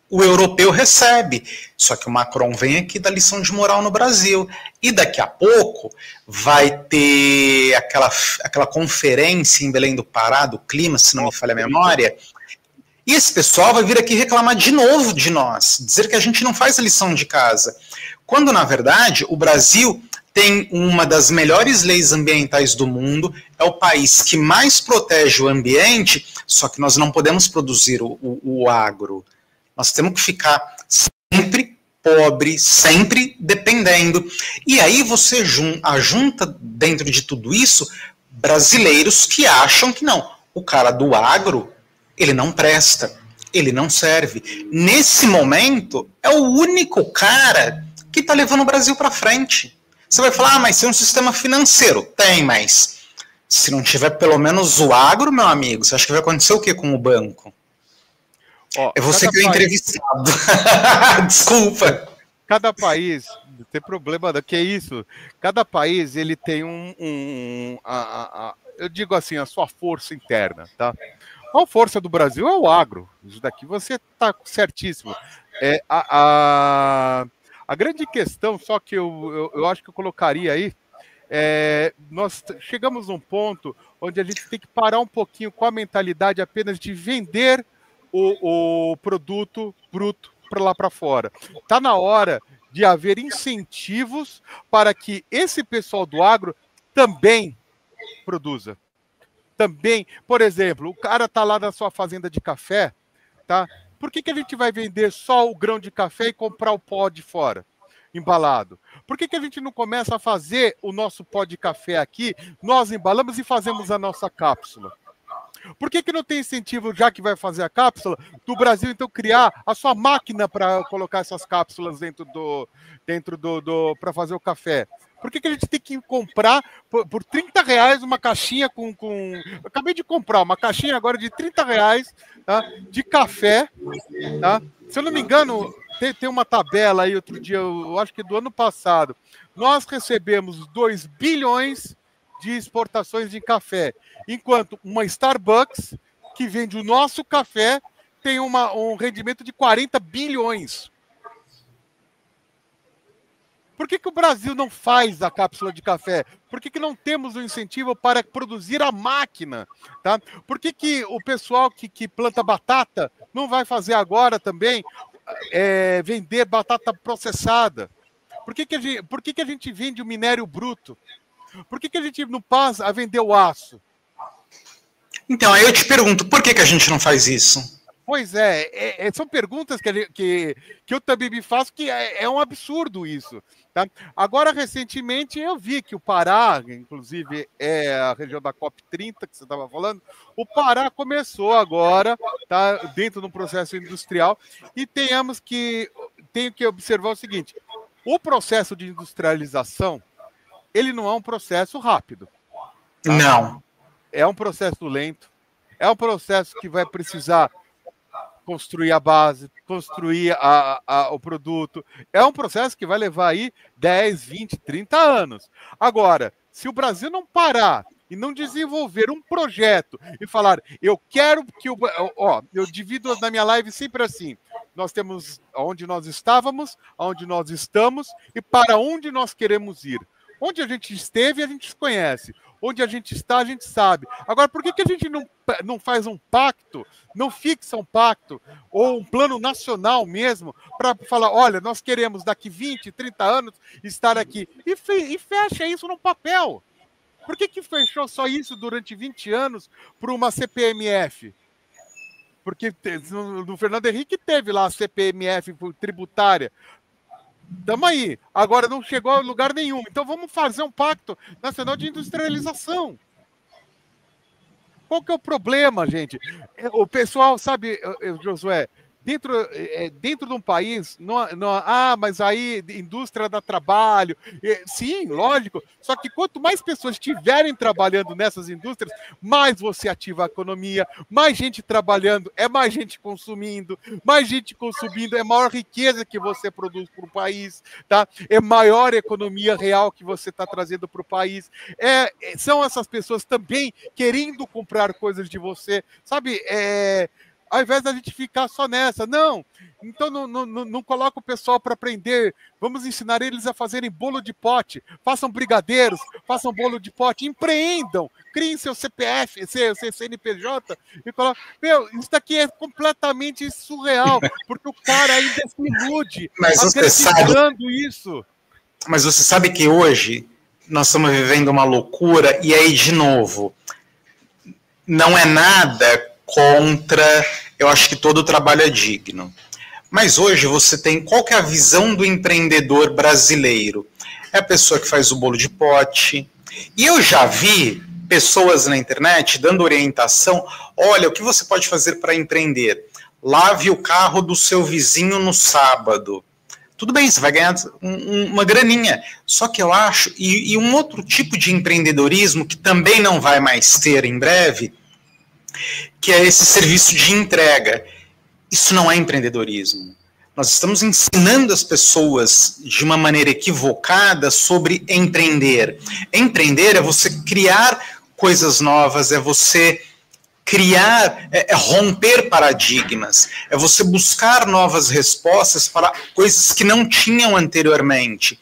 o europeu recebe. Só que o Macron vem aqui dar lição de moral no Brasil. E daqui a pouco vai ter aquela conferência em Belém do Pará, do clima, se não me falha a memória. E esse pessoal vai vir aqui reclamar de novo de nós, dizer que a gente não faz a lição de casa. Quando, na verdade, o Brasil tem uma das melhores leis ambientais do mundo, é o país que mais protege o ambiente, só que nós não podemos produzir o agro. Nós temos que ficar sempre pobre, sempre dependendo. E aí você junta dentro de tudo isso brasileiros que acham que não, o cara do agro, ele não presta, ele não serve. Nesse momento, é o único cara que está levando o Brasil para frente. Você vai falar, mas tem um sistema financeiro. Tem, mas se não tiver pelo menos o agro, meu amigo, você acha que vai acontecer o que com o banco? É você que é o entrevistado. Desculpa. Cada país, não tem problema, que é isso. Cada país, ele tem eu digo assim, a sua força interna, tá? A força do Brasil é o agro. Isso daqui você está certíssimo. A grande questão, só que eu acho que eu colocaria aí, nós chegamos num ponto onde a gente tem que parar um pouquinho com a mentalidade apenas de vender o produto bruto para lá para fora. Está na hora de haver incentivos para que esse pessoal do agro também produza. Também, por exemplo, o cara está lá na sua fazenda de café, tá? Por que a gente vai vender só o grão de café e comprar o pó de fora, embalado? Por que a gente não começa a fazer o nosso pó de café aqui, nós embalamos e fazemos a nossa cápsula? Por que não tem incentivo, já que vai fazer a cápsula, do Brasil, então, criar a sua máquina para colocar essas cápsulas dentro do para fazer o café? Por que a gente tem que comprar por R$30 uma caixinha com... Eu acabei de comprar uma caixinha agora de R$30, tá? De café, tá? Se eu não me engano, tem uma tabela aí outro dia, eu acho que do ano passado. Nós recebemos 2 bilhões de exportações de café, enquanto uma Starbucks, que vende o nosso café, tem um rendimento de 40 bilhões. Por que o Brasil não faz a cápsula de café? Por que não temos um incentivo para produzir a máquina? Tá? Por que o pessoal que planta batata não vai fazer agora também vender batata processada? Por que a gente vende o minério bruto? Por que a gente não passa a vender o aço? Então, aí eu te pergunto, por que a gente não faz isso? Pois são perguntas que eu também me faço, que é um absurdo isso. Tá? Agora, recentemente, eu vi que o Pará, inclusive é a região da COP30 que você estava falando, o Pará começou agora, tá, dentro de um processo industrial, e tenho que observar o seguinte, o processo de industrialização, ele não é um processo rápido. Tá? Não. É um processo lento, é um processo que vai precisar construir a base, construir o produto. É um processo que vai levar aí 10, 20, 30 anos. Agora, se o Brasil não parar e não desenvolver um projeto e falar, eu quero que eu divido na minha live sempre assim, nós temos onde nós estávamos, onde nós estamos e para onde nós queremos ir. Onde a gente esteve, a gente se conhece. Onde a gente está, a gente sabe. Agora, por que a gente não faz um pacto, não fixa um pacto, ou um plano nacional mesmo, para falar, olha, nós queremos daqui 20, 30 anos estar aqui. E fecha isso no papel. Por que fechou só isso durante 20 anos para uma CPMF? Porque no Fernando Henrique teve lá a CPMF tributária. Estamos aí. Agora não chegou a lugar nenhum. Então vamos fazer um pacto nacional de industrialização. Qual que é o problema, gente? O pessoal, sabe, Josué, dentro de um país, mas aí indústria dá trabalho. Sim, lógico. Só que quanto mais pessoas estiverem trabalhando nessas indústrias, mais você ativa a economia, mais gente trabalhando, é mais gente consumindo, é maior riqueza que você produz para o país, tá? É maior economia real que você está trazendo para o país. São essas pessoas também querendo comprar coisas de você, sabe? Ao invés da gente ficar só nessa. Não, então não coloca o pessoal para aprender. Vamos ensinar eles a fazerem bolo de pote. Façam brigadeiros, façam bolo de pote. Empreendam, criem seu CPF, seu CNPJ. E coloquem. Isso daqui é completamente surreal, porque o cara ainda se ilude acreditando isso. Mas você sabe que hoje nós estamos vivendo uma loucura, e aí, de novo, não é nada contra, eu acho que todo trabalho é digno. Mas hoje você tem, qual que é a visão do empreendedor brasileiro? É a pessoa que faz o bolo de pote. E eu já vi pessoas na internet dando orientação, olha, o que você pode fazer para empreender? Lave o carro do seu vizinho no sábado. Tudo bem, você vai ganhar uma graninha. Só que eu acho, e um outro tipo de empreendedorismo que também não vai mais ter em breve, que é esse serviço de entrega. Isso não é empreendedorismo. Nós estamos ensinando as pessoas de uma maneira equivocada sobre empreender. Empreender é você criar coisas novas, é você criar, romper paradigmas, é você buscar novas respostas para coisas que não tinham anteriormente,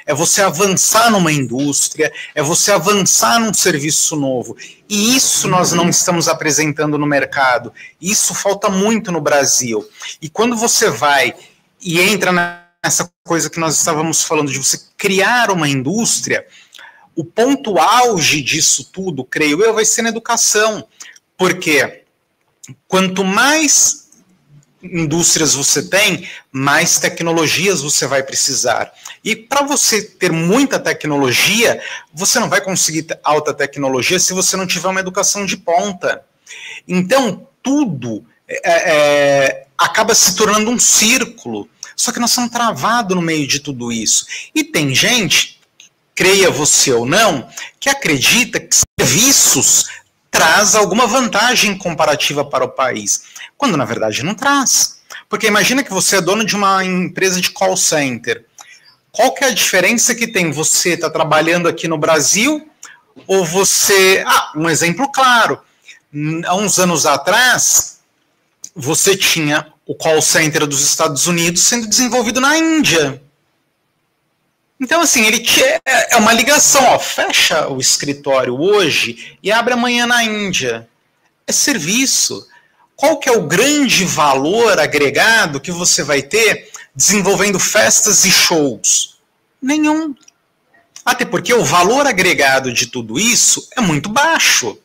é você avançar numa indústria, é você avançar num serviço novo, e isso nós não estamos apresentando no mercado, isso falta muito no Brasil, e quando você vai e entra nessa coisa que nós estávamos falando, de você criar uma indústria, o ponto auge disso tudo, creio eu, vai ser na educação. Porque quanto mais indústrias você tem, mais tecnologias você vai precisar. E para você ter muita tecnologia, você não vai conseguir alta tecnologia se você não tiver uma educação de ponta. Então, tudo acaba se tornando um círculo. Só que nós estamos travados no meio de tudo isso. E tem gente creia você ou não, que acredita que serviços traz alguma vantagem comparativa para o país, quando na verdade não traz. Porque imagina que você é dono de uma empresa de call center. Qual que é a diferença que tem? Você está trabalhando aqui no Brasil ou você... um exemplo claro. Há uns anos atrás, você tinha o call center dos Estados Unidos sendo desenvolvido na Índia. Então, assim, é uma ligação, ó, fecha o escritório hoje e abre amanhã na Índia. É serviço. Qual que é o grande valor agregado que você vai ter desenvolvendo festas e shows? Nenhum. Até porque o valor agregado de tudo isso é muito baixo.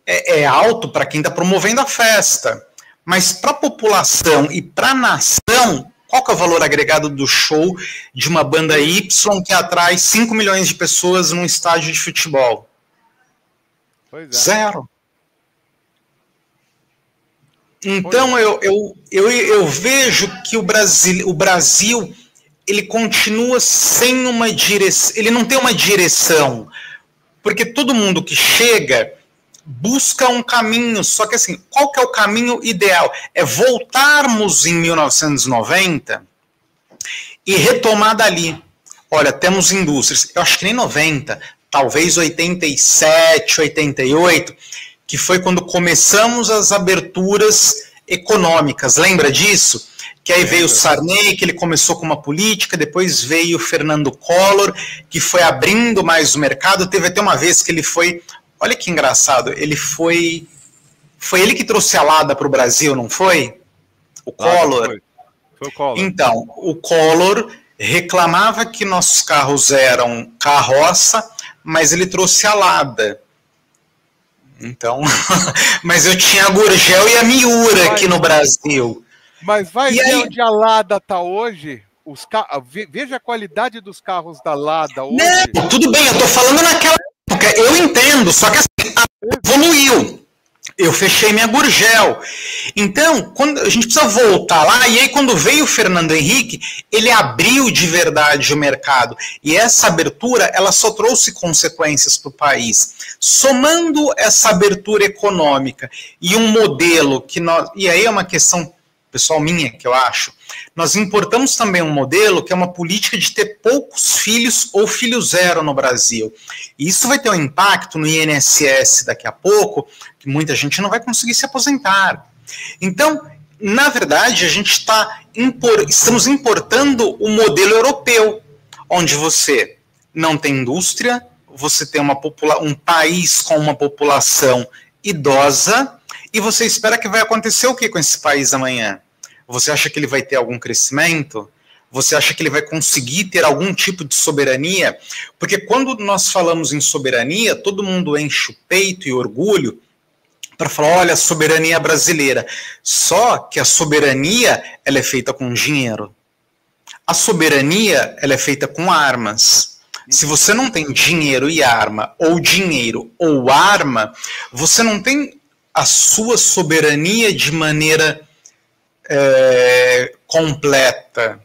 É alto para quem está promovendo a festa. Mas para a população e para a nação, qual que é o valor agregado do show de uma banda Y que atrai 5 milhões de pessoas num estádio de futebol? Pois é. Zero. Então eu vejo que o Brasil ele continua sem uma direção, ele não tem uma direção, porque todo mundo que chega busca um caminho, só que assim, qual que é o caminho ideal? É voltarmos em 1990 e retomar dali. Olha, temos indústrias, eu acho que nem 90, talvez 87, 88, que foi quando começamos as aberturas econômicas, lembra disso? Que aí veio o Sarney, que ele começou com uma política, depois veio o Fernando Collor, que foi abrindo mais o mercado, teve até uma vez que ele foi... Olha que engraçado, ele foi ele que trouxe a Lada para o Brasil, não foi? O Collor. Foi o Collor. Então, o Collor reclamava que nossos carros eram carroça, mas ele trouxe a Lada. Então, mas eu tinha a Gurgel e a Miura aqui no Brasil. Mas vai ver onde a Lada está hoje? Veja a qualidade dos carros da Lada hoje. Não, tudo bem, eu estou falando naquela época, eu entendo, só que assim, evoluiu. Eu fechei minha Gurgel. Então, quando a gente precisa voltar lá, e aí quando veio o Fernando Henrique, ele abriu de verdade o mercado. E essa abertura, ela só trouxe consequências para o país. Somando essa abertura econômica e um modelo que nós... E aí é uma questão pessoal minha, que eu acho. Nós importamos também um modelo que é uma política de ter poucos filhos ou filho zero no Brasil. E isso vai ter um impacto no INSS daqui a pouco, que muita gente não vai conseguir se aposentar. Então, na verdade, a gente estamos importando o modelo europeu, onde você não tem indústria, você tem um país com uma população idosa, e você espera que vai acontecer o que com esse país amanhã? Você acha que ele vai ter algum crescimento? Você acha que ele vai conseguir ter algum tipo de soberania? Porque quando nós falamos em soberania, todo mundo enche o peito e orgulho para falar, olha, a soberania brasileira. Só que a soberania, ela é feita com dinheiro. A soberania, ela é feita com armas. Se você não tem dinheiro e arma, ou dinheiro ou arma, você não tem a sua soberania de maneira completa.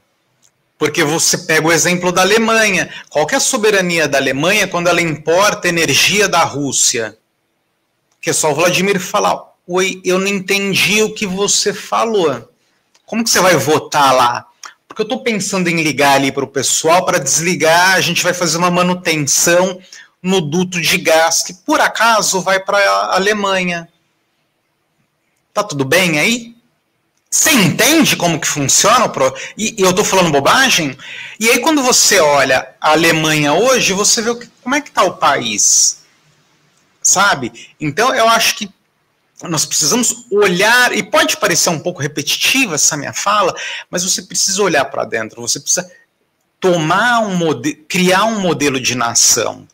Porque você pega o exemplo da Alemanha. Qual que é a soberania da Alemanha quando ela importa energia da Rússia? Que é só o Vladimir falar, oi, eu não entendi o que você falou. Como que você vai votar lá? Porque eu estou pensando em ligar ali para o pessoal para desligar, a gente vai fazer uma manutenção no duto de gás, que por acaso vai para a Alemanha. Tá tudo bem aí? Você entende como que funciona? E eu estou falando bobagem? E aí quando você olha a Alemanha hoje, você vê como é que está o país. Sabe? Então eu acho que nós precisamos olhar, e pode parecer um pouco repetitiva essa minha fala, mas você precisa olhar para dentro, você precisa criar um modelo de nação.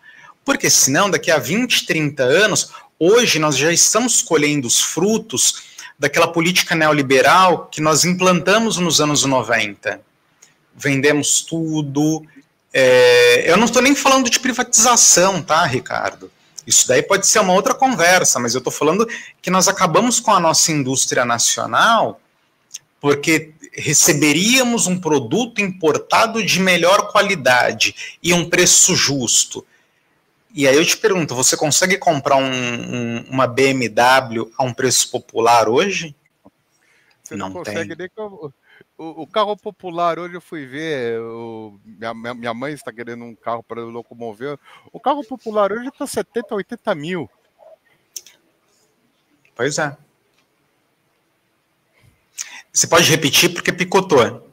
Porque senão, daqui a 20, 30 anos, hoje nós já estamos colhendo os frutos daquela política neoliberal que nós implantamos nos anos 90. Vendemos tudo. Eu não estou nem falando de privatização, tá, Ricardo? Isso daí pode ser uma outra conversa, mas eu estou falando que nós acabamos com a nossa indústria nacional, porque receberíamos um produto importado de melhor qualidade e um preço justo. E aí eu te pergunto, você consegue comprar uma BMW a um preço popular hoje? Você não consegue nem... O carro popular, hoje eu fui ver, minha mãe está querendo um carro para locomover, o carro popular hoje está 70, 80 mil. Pois é. Você pode repetir porque picotou.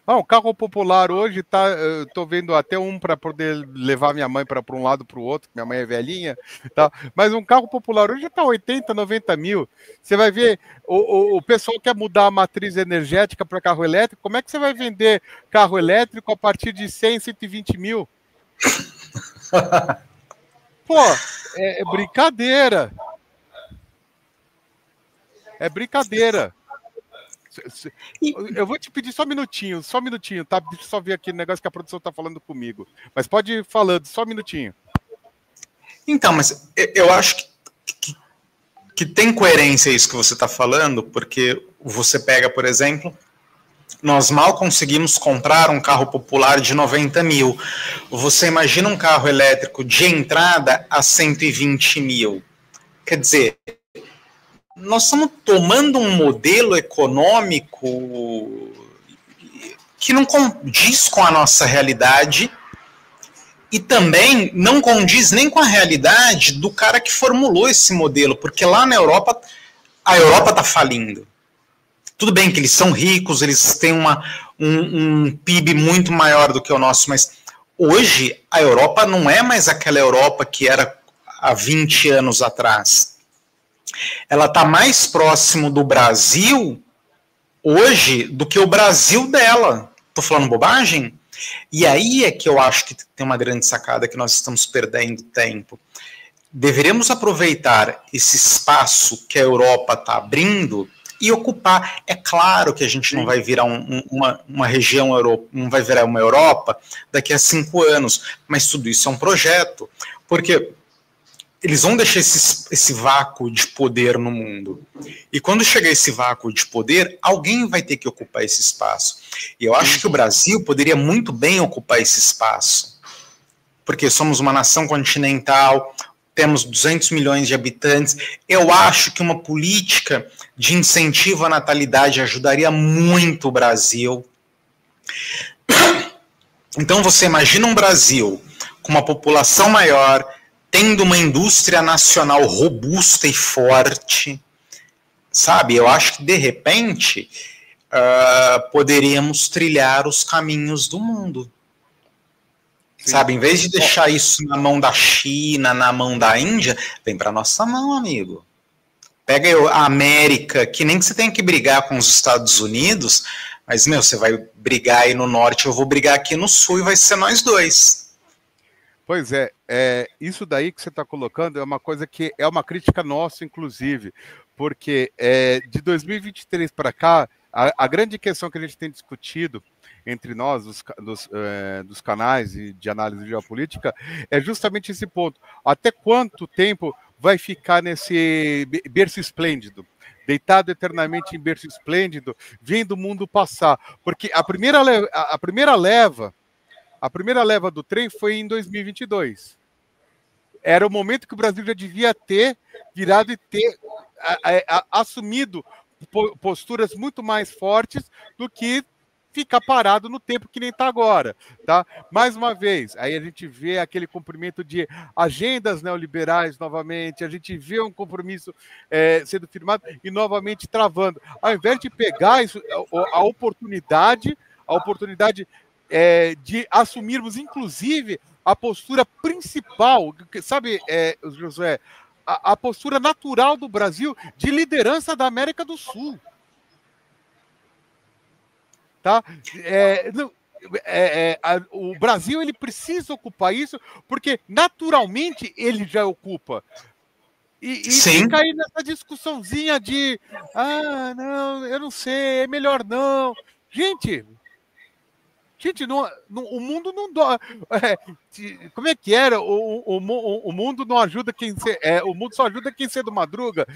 O carro popular hoje tá, eu tô vendo até um para poder levar minha mãe para um lado para o outro, minha mãe é velhinha, tá? Mas um carro popular hoje está 80, 90 mil. Você vai ver, o pessoal quer mudar a matriz energética para carro elétrico, como é que você vai vender carro elétrico a partir de 100, 120 mil? Pô, é brincadeira. É brincadeira. Eu vou te pedir só um minutinho, tá? Deixa eu só ver aqui o negócio que a produção tá falando comigo. Mas pode ir falando, só um minutinho. Então, mas eu acho que tem coerência isso que você está falando, porque você pega, por exemplo, nós mal conseguimos comprar um carro popular de 90 mil. Você imagina um carro elétrico de entrada a 120 mil. Quer dizer, nós estamos tomando um modelo econômico que não condiz com a nossa realidade e também não condiz nem com a realidade do cara que formulou esse modelo, porque lá na Europa, a Europa está falindo. Tudo bem que eles são ricos, eles têm um PIB muito maior do que o nosso, mas hoje a Europa não é mais aquela Europa que era há 20 anos atrás. Ela está mais próximo do Brasil hoje do que o Brasil dela. Estou falando bobagem? E aí é que eu acho que tem uma grande sacada que nós estamos perdendo tempo. Deveremos aproveitar esse espaço que a Europa está abrindo e ocupar. É claro que a gente não vai virar uma região, não vai virar uma Europa daqui a 5 anos, mas tudo isso é um projeto, porque eles vão deixar esse vácuo de poder no mundo. E quando chegar esse vácuo de poder, alguém vai ter que ocupar esse espaço. E eu acho que o Brasil poderia muito bem ocupar esse espaço, porque somos uma nação continental, temos 200 milhões de habitantes. Eu acho que uma política de incentivo à natalidade ajudaria muito o Brasil. Então você imagina um Brasil com uma população maior, tendo uma indústria nacional robusta e forte, sabe? Eu acho que, de repente, poderíamos trilhar os caminhos do mundo. Sim. Sabe? Em vez de deixar isso na mão da China, na mão da Índia, vem para nossa mão, amigo. Pega a América, que nem que você tenha que brigar com os Estados Unidos, mas, você vai brigar aí no norte, eu vou brigar aqui no sul e vai ser nós dois. Pois é, isso daí que você está colocando é uma coisa que é uma crítica nossa, inclusive, porque de 2023 para cá, a grande questão que a gente tem discutido entre nós, dos canais de análise geopolítica, é justamente esse ponto. Até quanto tempo vai ficar nesse berço esplêndido? Deitado eternamente em berço esplêndido, vendo o mundo passar. Porque a primeira leva do trem foi em 2022. Era o momento que o Brasil já devia ter virado e ter assumido posturas muito mais fortes do que ficar parado no tempo que nem está agora. Tá? Mais uma vez, aí a gente vê aquele cumprimento de agendas neoliberais novamente, a gente vê um compromisso sendo firmado e novamente travando. Ao invés de pegar isso, a oportunidade de assumirmos, inclusive, a postura principal, sabe, Josué, a postura natural do Brasil de liderança da América do Sul. Tá? O Brasil ele precisa ocupar isso, porque naturalmente ele já ocupa. E fica aí nessa discussãozinha de não, eu não sei, é melhor não. Gente, Gente, o mundo não dá. Como é que era? O mundo não ajuda quem o mundo só ajuda quem cedo madruga.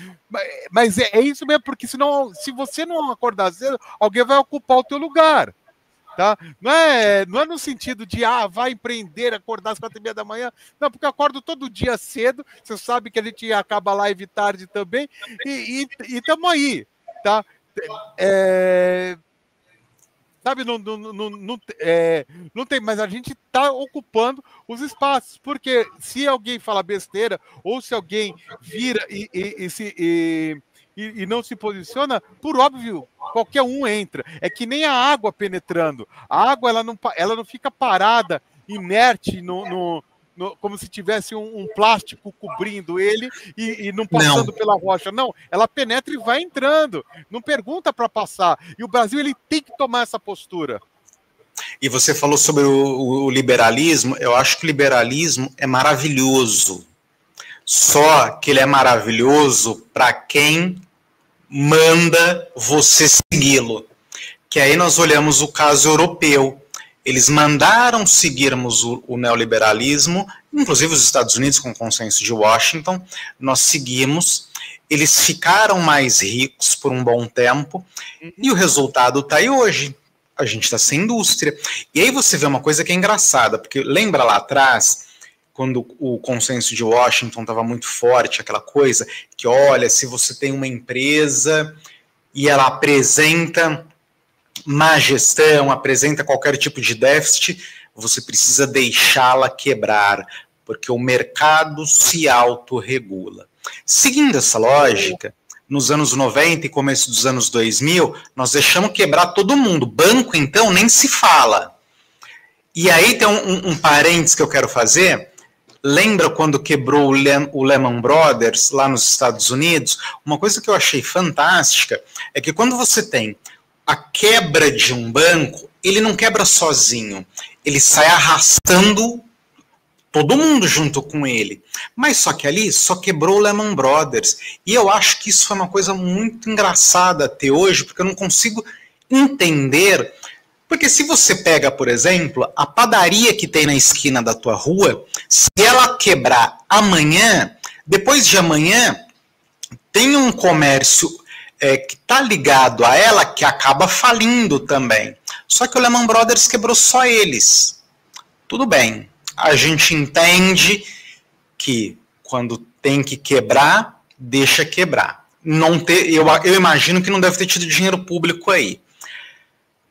Mas é isso mesmo, porque senão, se você não acordar cedo, alguém vai ocupar o teu lugar. Tá? Não é no sentido de vai empreender, acordar às 4h30 da manhã. Não, porque eu acordo todo dia cedo. Você sabe que a gente acaba a live tarde também. E estamos aí. Tá? Sabe, não tem, mas a gente está ocupando os espaços, porque se alguém fala besteira, ou se alguém vira e não se posiciona, por óbvio, qualquer um entra. É que nem a água penetrando. A água ela não fica parada, inerte, como se tivesse um plástico cobrindo ele e não passando pela rocha. Não, ela penetra e vai entrando. Não pergunta para passar. E o Brasil ele tem que tomar essa postura. E você falou sobre o liberalismo. Eu acho que o liberalismo é maravilhoso. Só que ele é maravilhoso para quem manda você segui-lo. Que aí nós olhamos o caso europeu. Eles mandaram seguirmos o neoliberalismo, inclusive os Estados Unidos, com o consenso de Washington, nós seguimos, eles ficaram mais ricos por um bom tempo, e o resultado está aí hoje. A gente está sem indústria. E aí você vê uma coisa que é engraçada, porque lembra lá atrás, quando o consenso de Washington estava muito forte, aquela coisa que, olha, se você tem uma empresa e ela apresenta má gestão, apresenta qualquer tipo de déficit, você precisa deixá-la quebrar, porque o mercado se autorregula. Seguindo essa lógica, nos anos 90 e começo dos anos 2000, nós deixamos quebrar todo mundo. Banco, então, nem se fala. E aí tem um parênteses que eu quero fazer. Lembra quando quebrou o Lehman Brothers lá nos Estados Unidos? Uma coisa que eu achei fantástica é que quando você tem a quebra de um banco, ele não quebra sozinho, ele sai arrastando todo mundo junto com ele. Mas só que ali só quebrou o Lehman Brothers. E eu acho que isso foi uma coisa muito engraçada até hoje, porque eu não consigo entender. Porque se você pega, por exemplo, a padaria que tem na esquina da tua rua, se ela quebrar amanhã, depois de amanhã, tem um comércio que está ligado a ela, que acaba falindo também. Só que o Lehman Brothers quebrou só eles. Tudo bem, a gente entende que quando tem que quebrar, deixa quebrar. Eu imagino que não deve ter tido dinheiro público aí.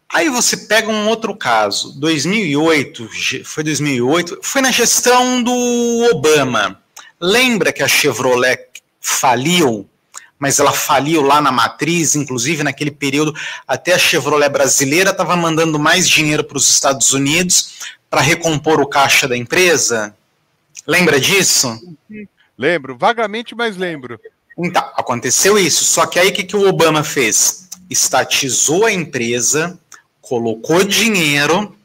Aí você pega um outro caso, 2008, foi na gestão do Obama. Lembra que a Chevrolet faliu? Mas ela faliu lá na matriz, inclusive naquele período, até a Chevrolet brasileira estava mandando mais dinheiro para os Estados Unidos para recompor o caixa da empresa. Lembra disso? Lembro, vagamente, mas lembro. Então, aconteceu isso. Só que aí o que o Obama fez? Estatizou a empresa, colocou dinheiro.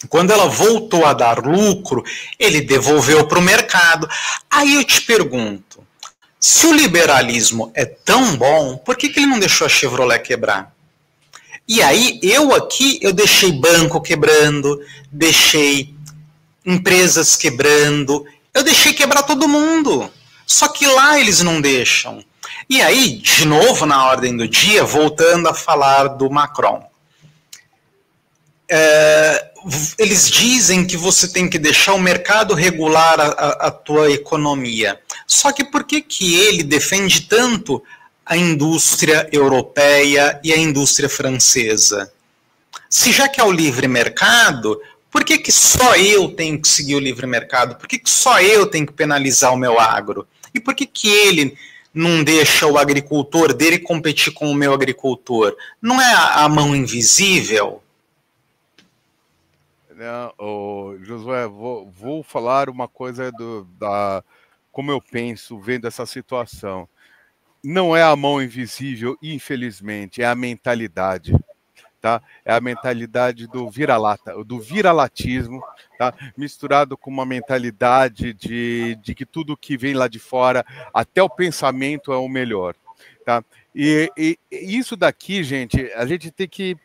Quando ela voltou a dar lucro, ele devolveu para o mercado. Aí eu te pergunto, se o liberalismo é tão bom, por que ele não deixou a Chevrolet quebrar? E aí, eu deixei banco quebrando, deixei empresas quebrando, eu deixei quebrar todo mundo. Só que lá eles não deixam. E aí, de novo, na ordem do dia, voltando a falar do Macron. Eles dizem que você tem que deixar o mercado regular a tua economia. Só que por que ele defende tanto a indústria europeia e a indústria francesa? Se já que é o livre mercado, por que só eu tenho que seguir o livre mercado? Por que só eu tenho que penalizar o meu agro? E por que ele não deixa o agricultor dele competir com o meu agricultor? Não é a mão invisível? Josué, vou falar uma coisa como eu penso vendo essa situação. Não é a mão invisível, infelizmente, é a mentalidade. Tá? É a mentalidade do vira-lata, do viralatismo, tá? Misturado com uma mentalidade de que tudo que vem lá de fora, até o pensamento é o melhor. Tá? E isso daqui, gente, a gente tem que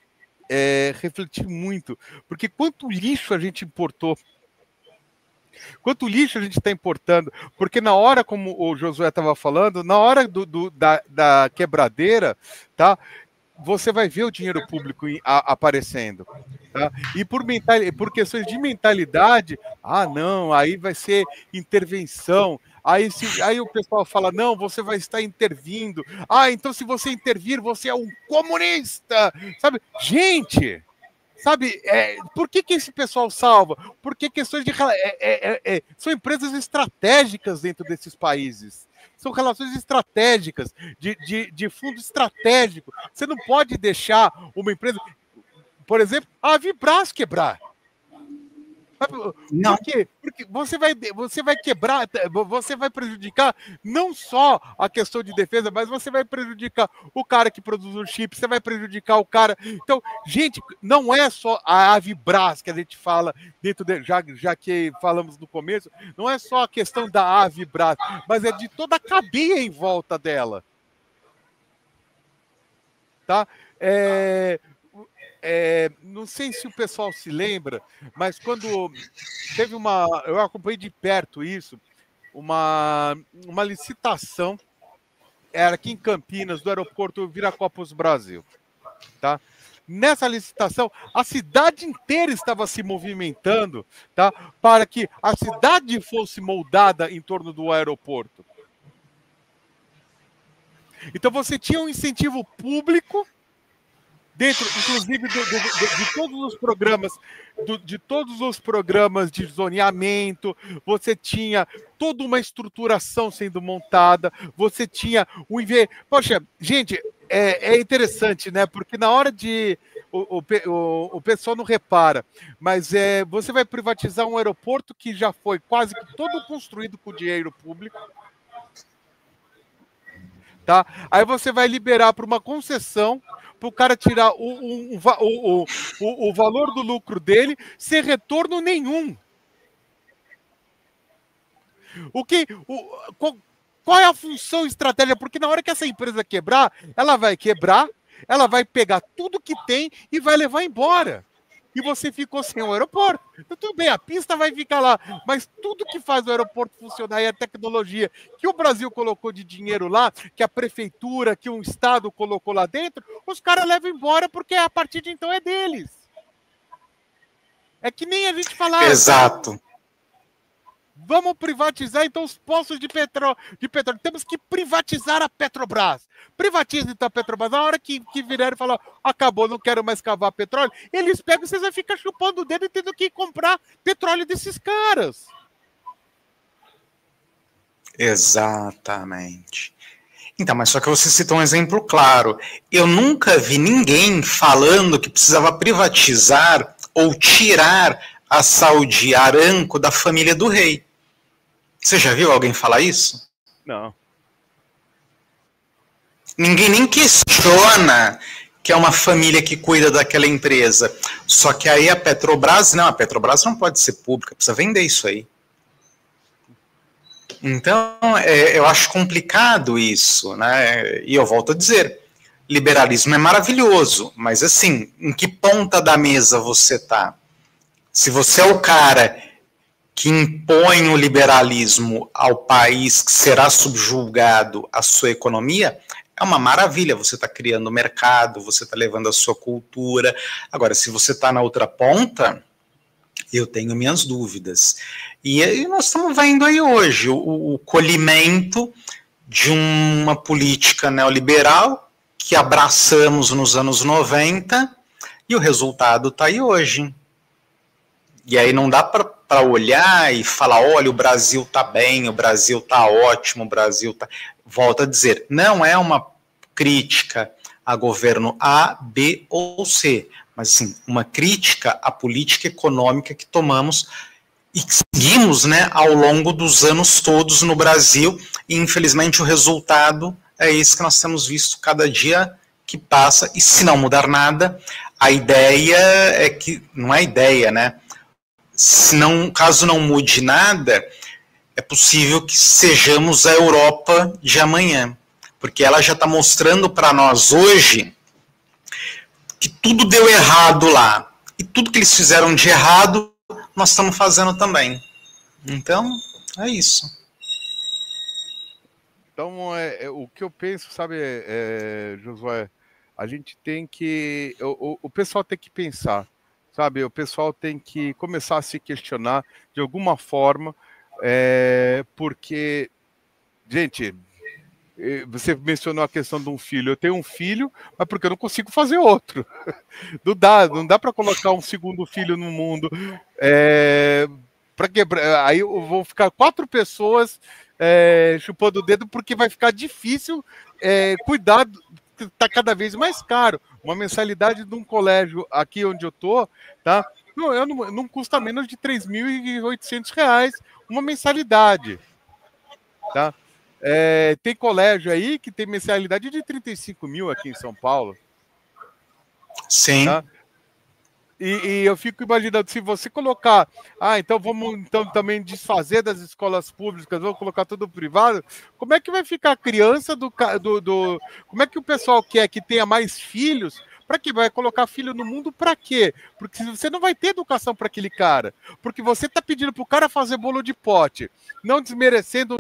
refletir muito, porque quanto lixo a gente importou, quanto lixo a gente está importando, porque na hora, como o Josué estava falando, na hora da quebradeira, tá? Você vai ver o dinheiro público aparecendo. Tá? E por questões de mentalidade, não, aí vai ser intervenção. Aí o pessoal fala, não, você vai estar intervindo. Então se você intervir, você é um comunista. Sabe? Gente, sabe, por que esse pessoal salva? Porque questões de... são empresas estratégicas dentro desses países. São relações estratégicas, de fundo estratégico. Você não pode deixar uma empresa, por exemplo, a Avibras quebrar. Não. Por quê? Porque você vai quebrar, você vai prejudicar não só a questão de defesa, mas você vai prejudicar o cara que produz o chip, você vai prejudicar o cara. Então, gente, não é só a Avibras que a gente fala dentro já que falamos no começo, não é só a questão da Avibras, mas é de toda a cadeia em volta dela. Tá? Não sei se o pessoal se lembra, mas quando teve eu acompanhei de perto isso, uma licitação, era aqui em Campinas, do aeroporto Viracopos Brasil, tá? Nessa licitação, a cidade inteira estava se movimentando, tá? Para que a cidade fosse moldada em torno do aeroporto. Então você tinha um incentivo público dentro, inclusive, de todos os programas de zoneamento, você tinha toda uma estruturação sendo montada, você tinha Poxa, gente, é interessante, né? Porque na hora de... O pessoal não repara, mas você vai privatizar um aeroporto que já foi quase que todo construído com dinheiro público, tá? Aí você vai liberar para uma concessão, para o cara tirar o valor do lucro dele sem retorno nenhum. Qual é a função estratégica? Porque na hora que essa empresa quebrar, ela vai pegar tudo que tem e vai levar embora. E você ficou sem o aeroporto. Então, tudo bem, a pista vai ficar lá, mas tudo que faz o aeroporto funcionar é a tecnologia que o Brasil colocou de dinheiro lá, que a prefeitura, que um estado colocou lá dentro, os caras levam embora porque a partir de então é deles. É que nem a gente falar... Exato. Vamos privatizar, então, os postos de petróleo. Temos que privatizar a Petrobras. Privatiza, então, a Petrobras. Na hora que vierem e falar, acabou, não quero mais cavar petróleo, eles pegam e vocês vão ficar chupando o dedo e tendo que comprar petróleo desses caras. Exatamente. Então, mas só que você citou um exemplo claro. Eu nunca vi ninguém falando que precisava privatizar ou tirar a Saudi Aramco da família do rei. Você já viu alguém falar isso? Não. Ninguém nem questiona que é uma família que cuida daquela empresa. Só que aí a Petrobras não pode ser pública, precisa vender isso aí. Então, eu acho complicado isso, né? E eu volto a dizer, liberalismo é maravilhoso, mas assim, em que ponta da mesa você está? Se você é o cara que impõe o liberalismo ao país que será subjugado à sua economia, é uma maravilha, você está criando mercado, você está levando a sua cultura. Agora, se você está na outra ponta, eu tenho minhas dúvidas. E nós estamos vendo aí hoje o colhimento de uma política neoliberal que abraçamos nos anos 90 e o resultado está aí hoje. E aí não dá para olhar e falar, olha, o Brasil está bem, o Brasil está ótimo, o Brasil está... Volto a dizer, não é uma crítica a governo A, B ou C, mas sim uma crítica à política econômica que tomamos e que seguimos, né, ao longo dos anos todos no Brasil, e infelizmente o resultado é esse que nós temos visto cada dia que passa, e se não mudar nada, a ideia é que, não é ideia, né, caso não mude nada, é possível que sejamos a Europa de amanhã, porque ela já está mostrando para nós hoje que tudo deu errado lá. E tudo que eles fizeram de errado, nós estamos fazendo também. Então, é isso. Então, o que eu penso, sabe, Josué, a gente tem que... O pessoal tem que pensar, sabe? O pessoal tem que começar a se questionar de alguma forma, porque, gente, você mencionou a questão de um filho. Eu tenho um filho, mas porque eu não consigo fazer outro. Não dá para colocar um segundo filho no mundo. Para quebrar, aí vão ficar 4 pessoas chupando o dedo, porque vai ficar difícil cuidar, está cada vez mais caro. Uma mensalidade de um colégio aqui onde eu tô, tá? Não custa menos de R$3.800 uma mensalidade, tá? Tem colégio aí que tem mensalidade de 35 mil aqui em São Paulo. Sim. Tá? E eu fico imaginando, se você colocar, então vamos então também desfazer das escolas públicas, vamos colocar tudo privado, como é que vai ficar a criança como é que o pessoal quer que tenha mais filhos? Para que vai colocar filho no mundo? Para quê? Porque você não vai ter educação para aquele cara. Porque você está pedindo para o cara fazer bolo de pote, não desmerecendo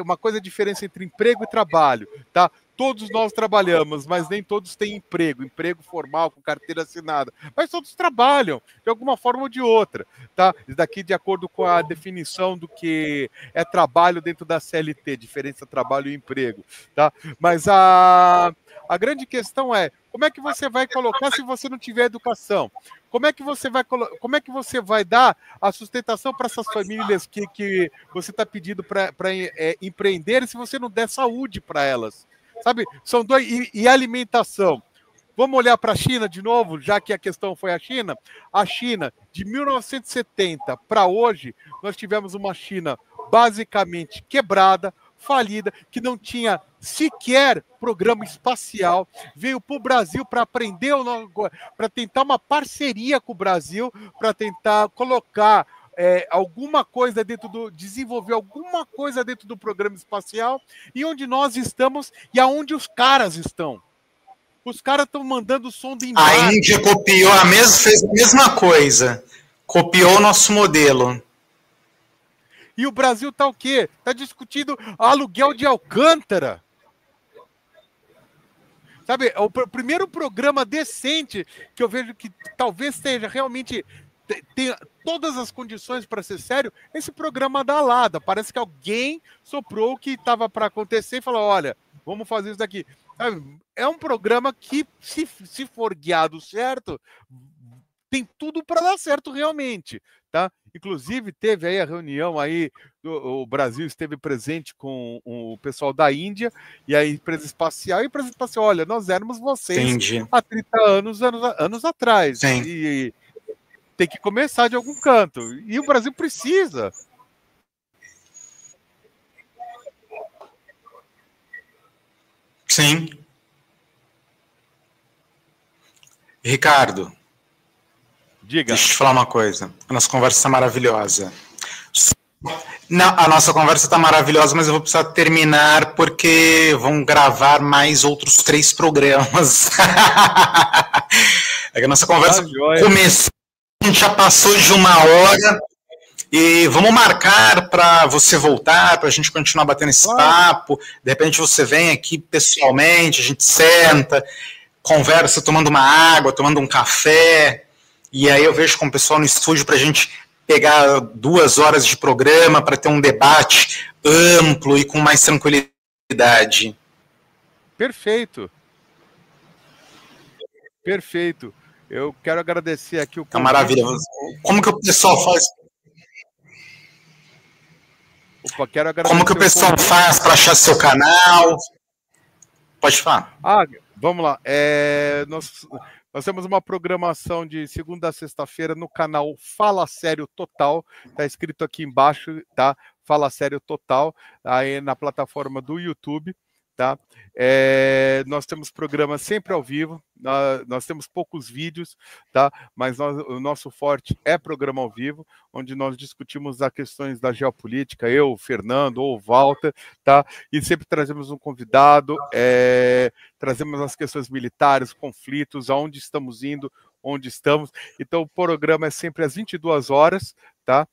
uma coisa, a diferença entre emprego e trabalho, tá? Todos nós trabalhamos, mas nem todos têm emprego formal, com carteira assinada. Mas todos trabalham, de alguma forma ou de outra, tá? Isso daqui de acordo com a definição do que é trabalho dentro da CLT, diferença trabalho e emprego, tá? Mas a grande questão é, como é que você vai colocar se você não tiver educação? Como é que você vai dar a sustentação para essas famílias que você está pedindo para empreender se você não der saúde para elas? Sabe, são dois. E alimentação. Vamos olhar para a China de novo, já que a questão foi a China. A China, de 1970 para hoje, nós tivemos uma China basicamente quebrada, falida, que não tinha sequer programa espacial, veio para o Brasil para aprender, para tentar uma parceria com o Brasil, para tentar colocar alguma coisa desenvolver alguma coisa dentro do programa espacial, e onde nós estamos e aonde os caras estão. Os caras estão mandando sonda em Marte. A Índia copiou fez a mesma coisa. Copiou o nosso modelo. E o Brasil tá o quê? Tá discutindo aluguel de Alcântara. Sabe, o primeiro programa decente que eu vejo que talvez seja realmente tem todas as condições para ser sério, esse programa da Alada. Parece que alguém soprou o que estava para acontecer e falou, olha, vamos fazer isso daqui. É um programa que, se for guiado certo, tem tudo para dar certo realmente, tá? Inclusive, teve aí a reunião aí, o Brasil esteve presente com o pessoal da Índia e a empresa espacial, olha, nós éramos vocês. Entendi. Há 30 anos atrás. Sim. E tem que começar de algum canto. E o Brasil precisa. Sim. Ricardo, diga. Deixa eu te falar uma coisa. A nossa conversa está maravilhosa. Não, a nossa conversa está maravilhosa, mas eu vou precisar terminar porque vão gravar mais outros 3 programas. A nossa conversa começou, a gente já passou de 1 hora. E vamos marcar para você voltar, para a gente continuar batendo esse papo. De repente você vem aqui pessoalmente, a gente senta, conversa tomando uma água, tomando um café. E aí eu vejo com o pessoal no estúdio para a gente pegar 2 horas de programa para ter um debate amplo e com mais tranquilidade. Perfeito. Perfeito. Eu quero agradecer aqui o convite. É maravilhoso. Como que o pessoal faz? Opa, quero agradecer. Como que o pessoal faz para achar seu canal? Pode falar. Vamos lá. Nós temos uma programação de segunda a sexta-feira no canal Fala Sério Total. Está escrito aqui embaixo, tá? Fala Sério Total, aí na plataforma do YouTube. tá? Nós temos programas sempre ao vivo, nós temos poucos vídeos, tá? Mas o nosso forte é programa ao vivo, onde nós discutimos as questões da geopolítica, eu, o Fernando ou o Walter, tá? E sempre trazemos um convidado, trazemos as questões militares, conflitos, aonde estamos indo, onde estamos. Então o programa é sempre às 22 horas, tá?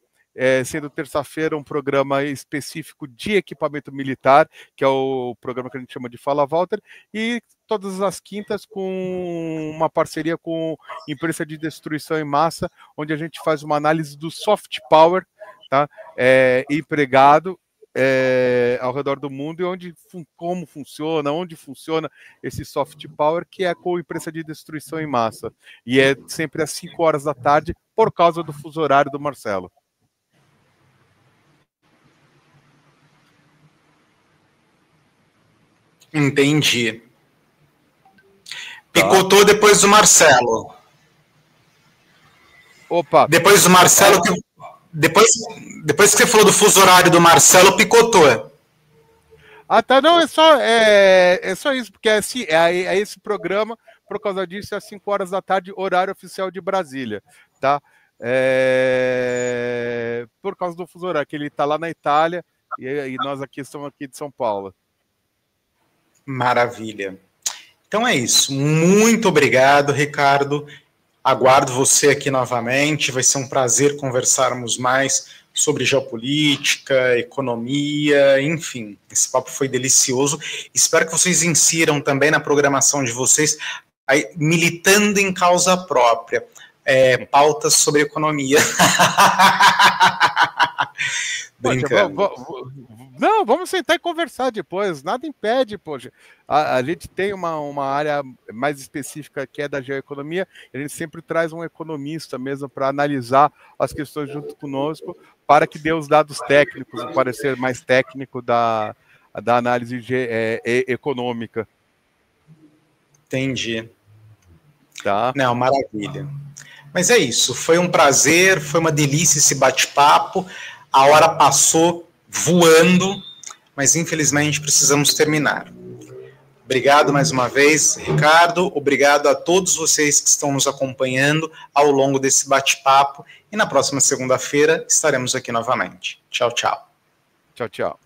Sendo terça-feira um programa específico de equipamento militar, que é o programa que a gente chama de Fala Walter, e todas as quintas com uma parceria com Imprensa de Destruição em Massa, onde a gente faz uma análise do soft power, tá? Empregado ao redor do mundo, e como funciona, onde funciona esse soft power, que é com Imprensa de Destruição em Massa. E é sempre às 5 horas da tarde, por causa do fuso horário do Marcelo. Entendi. Picotou depois do Marcelo. Opa. Depois do Marcelo, depois que você falou do fuso horário do Marcelo, picotou. Ah, tá, não, é só isso, porque é esse programa, por causa disso, é às 5 horas da tarde, horário oficial de Brasília, tá? Por causa do fuso horário, que ele tá lá na Itália, e nós aqui estamos aqui de São Paulo. Maravilha. Então é isso. Muito obrigado, Ricardo. Aguardo você aqui novamente. Vai ser um prazer conversarmos mais sobre geopolítica, economia, enfim. Esse papo foi delicioso. Espero que vocês insiram também na programação de vocês, aí, militando em causa própria, pautas sobre economia. Não, vamos sentar e conversar depois, nada impede, poxa. A gente tem uma área mais específica que é da geoeconomia, a gente sempre traz um economista mesmo para analisar as questões junto conosco, para que dê os dados técnicos, o parecer mais técnico da análise econômica. Entendi. Tá. Não, maravilha. Mas é isso, foi um prazer, foi uma delícia esse bate-papo, a hora passou voando, mas infelizmente precisamos terminar. Obrigado mais uma vez, Ricardo. Obrigado a todos vocês que estão nos acompanhando ao longo desse bate-papo. E na próxima segunda-feira estaremos aqui novamente. Tchau, tchau. Tchau, tchau.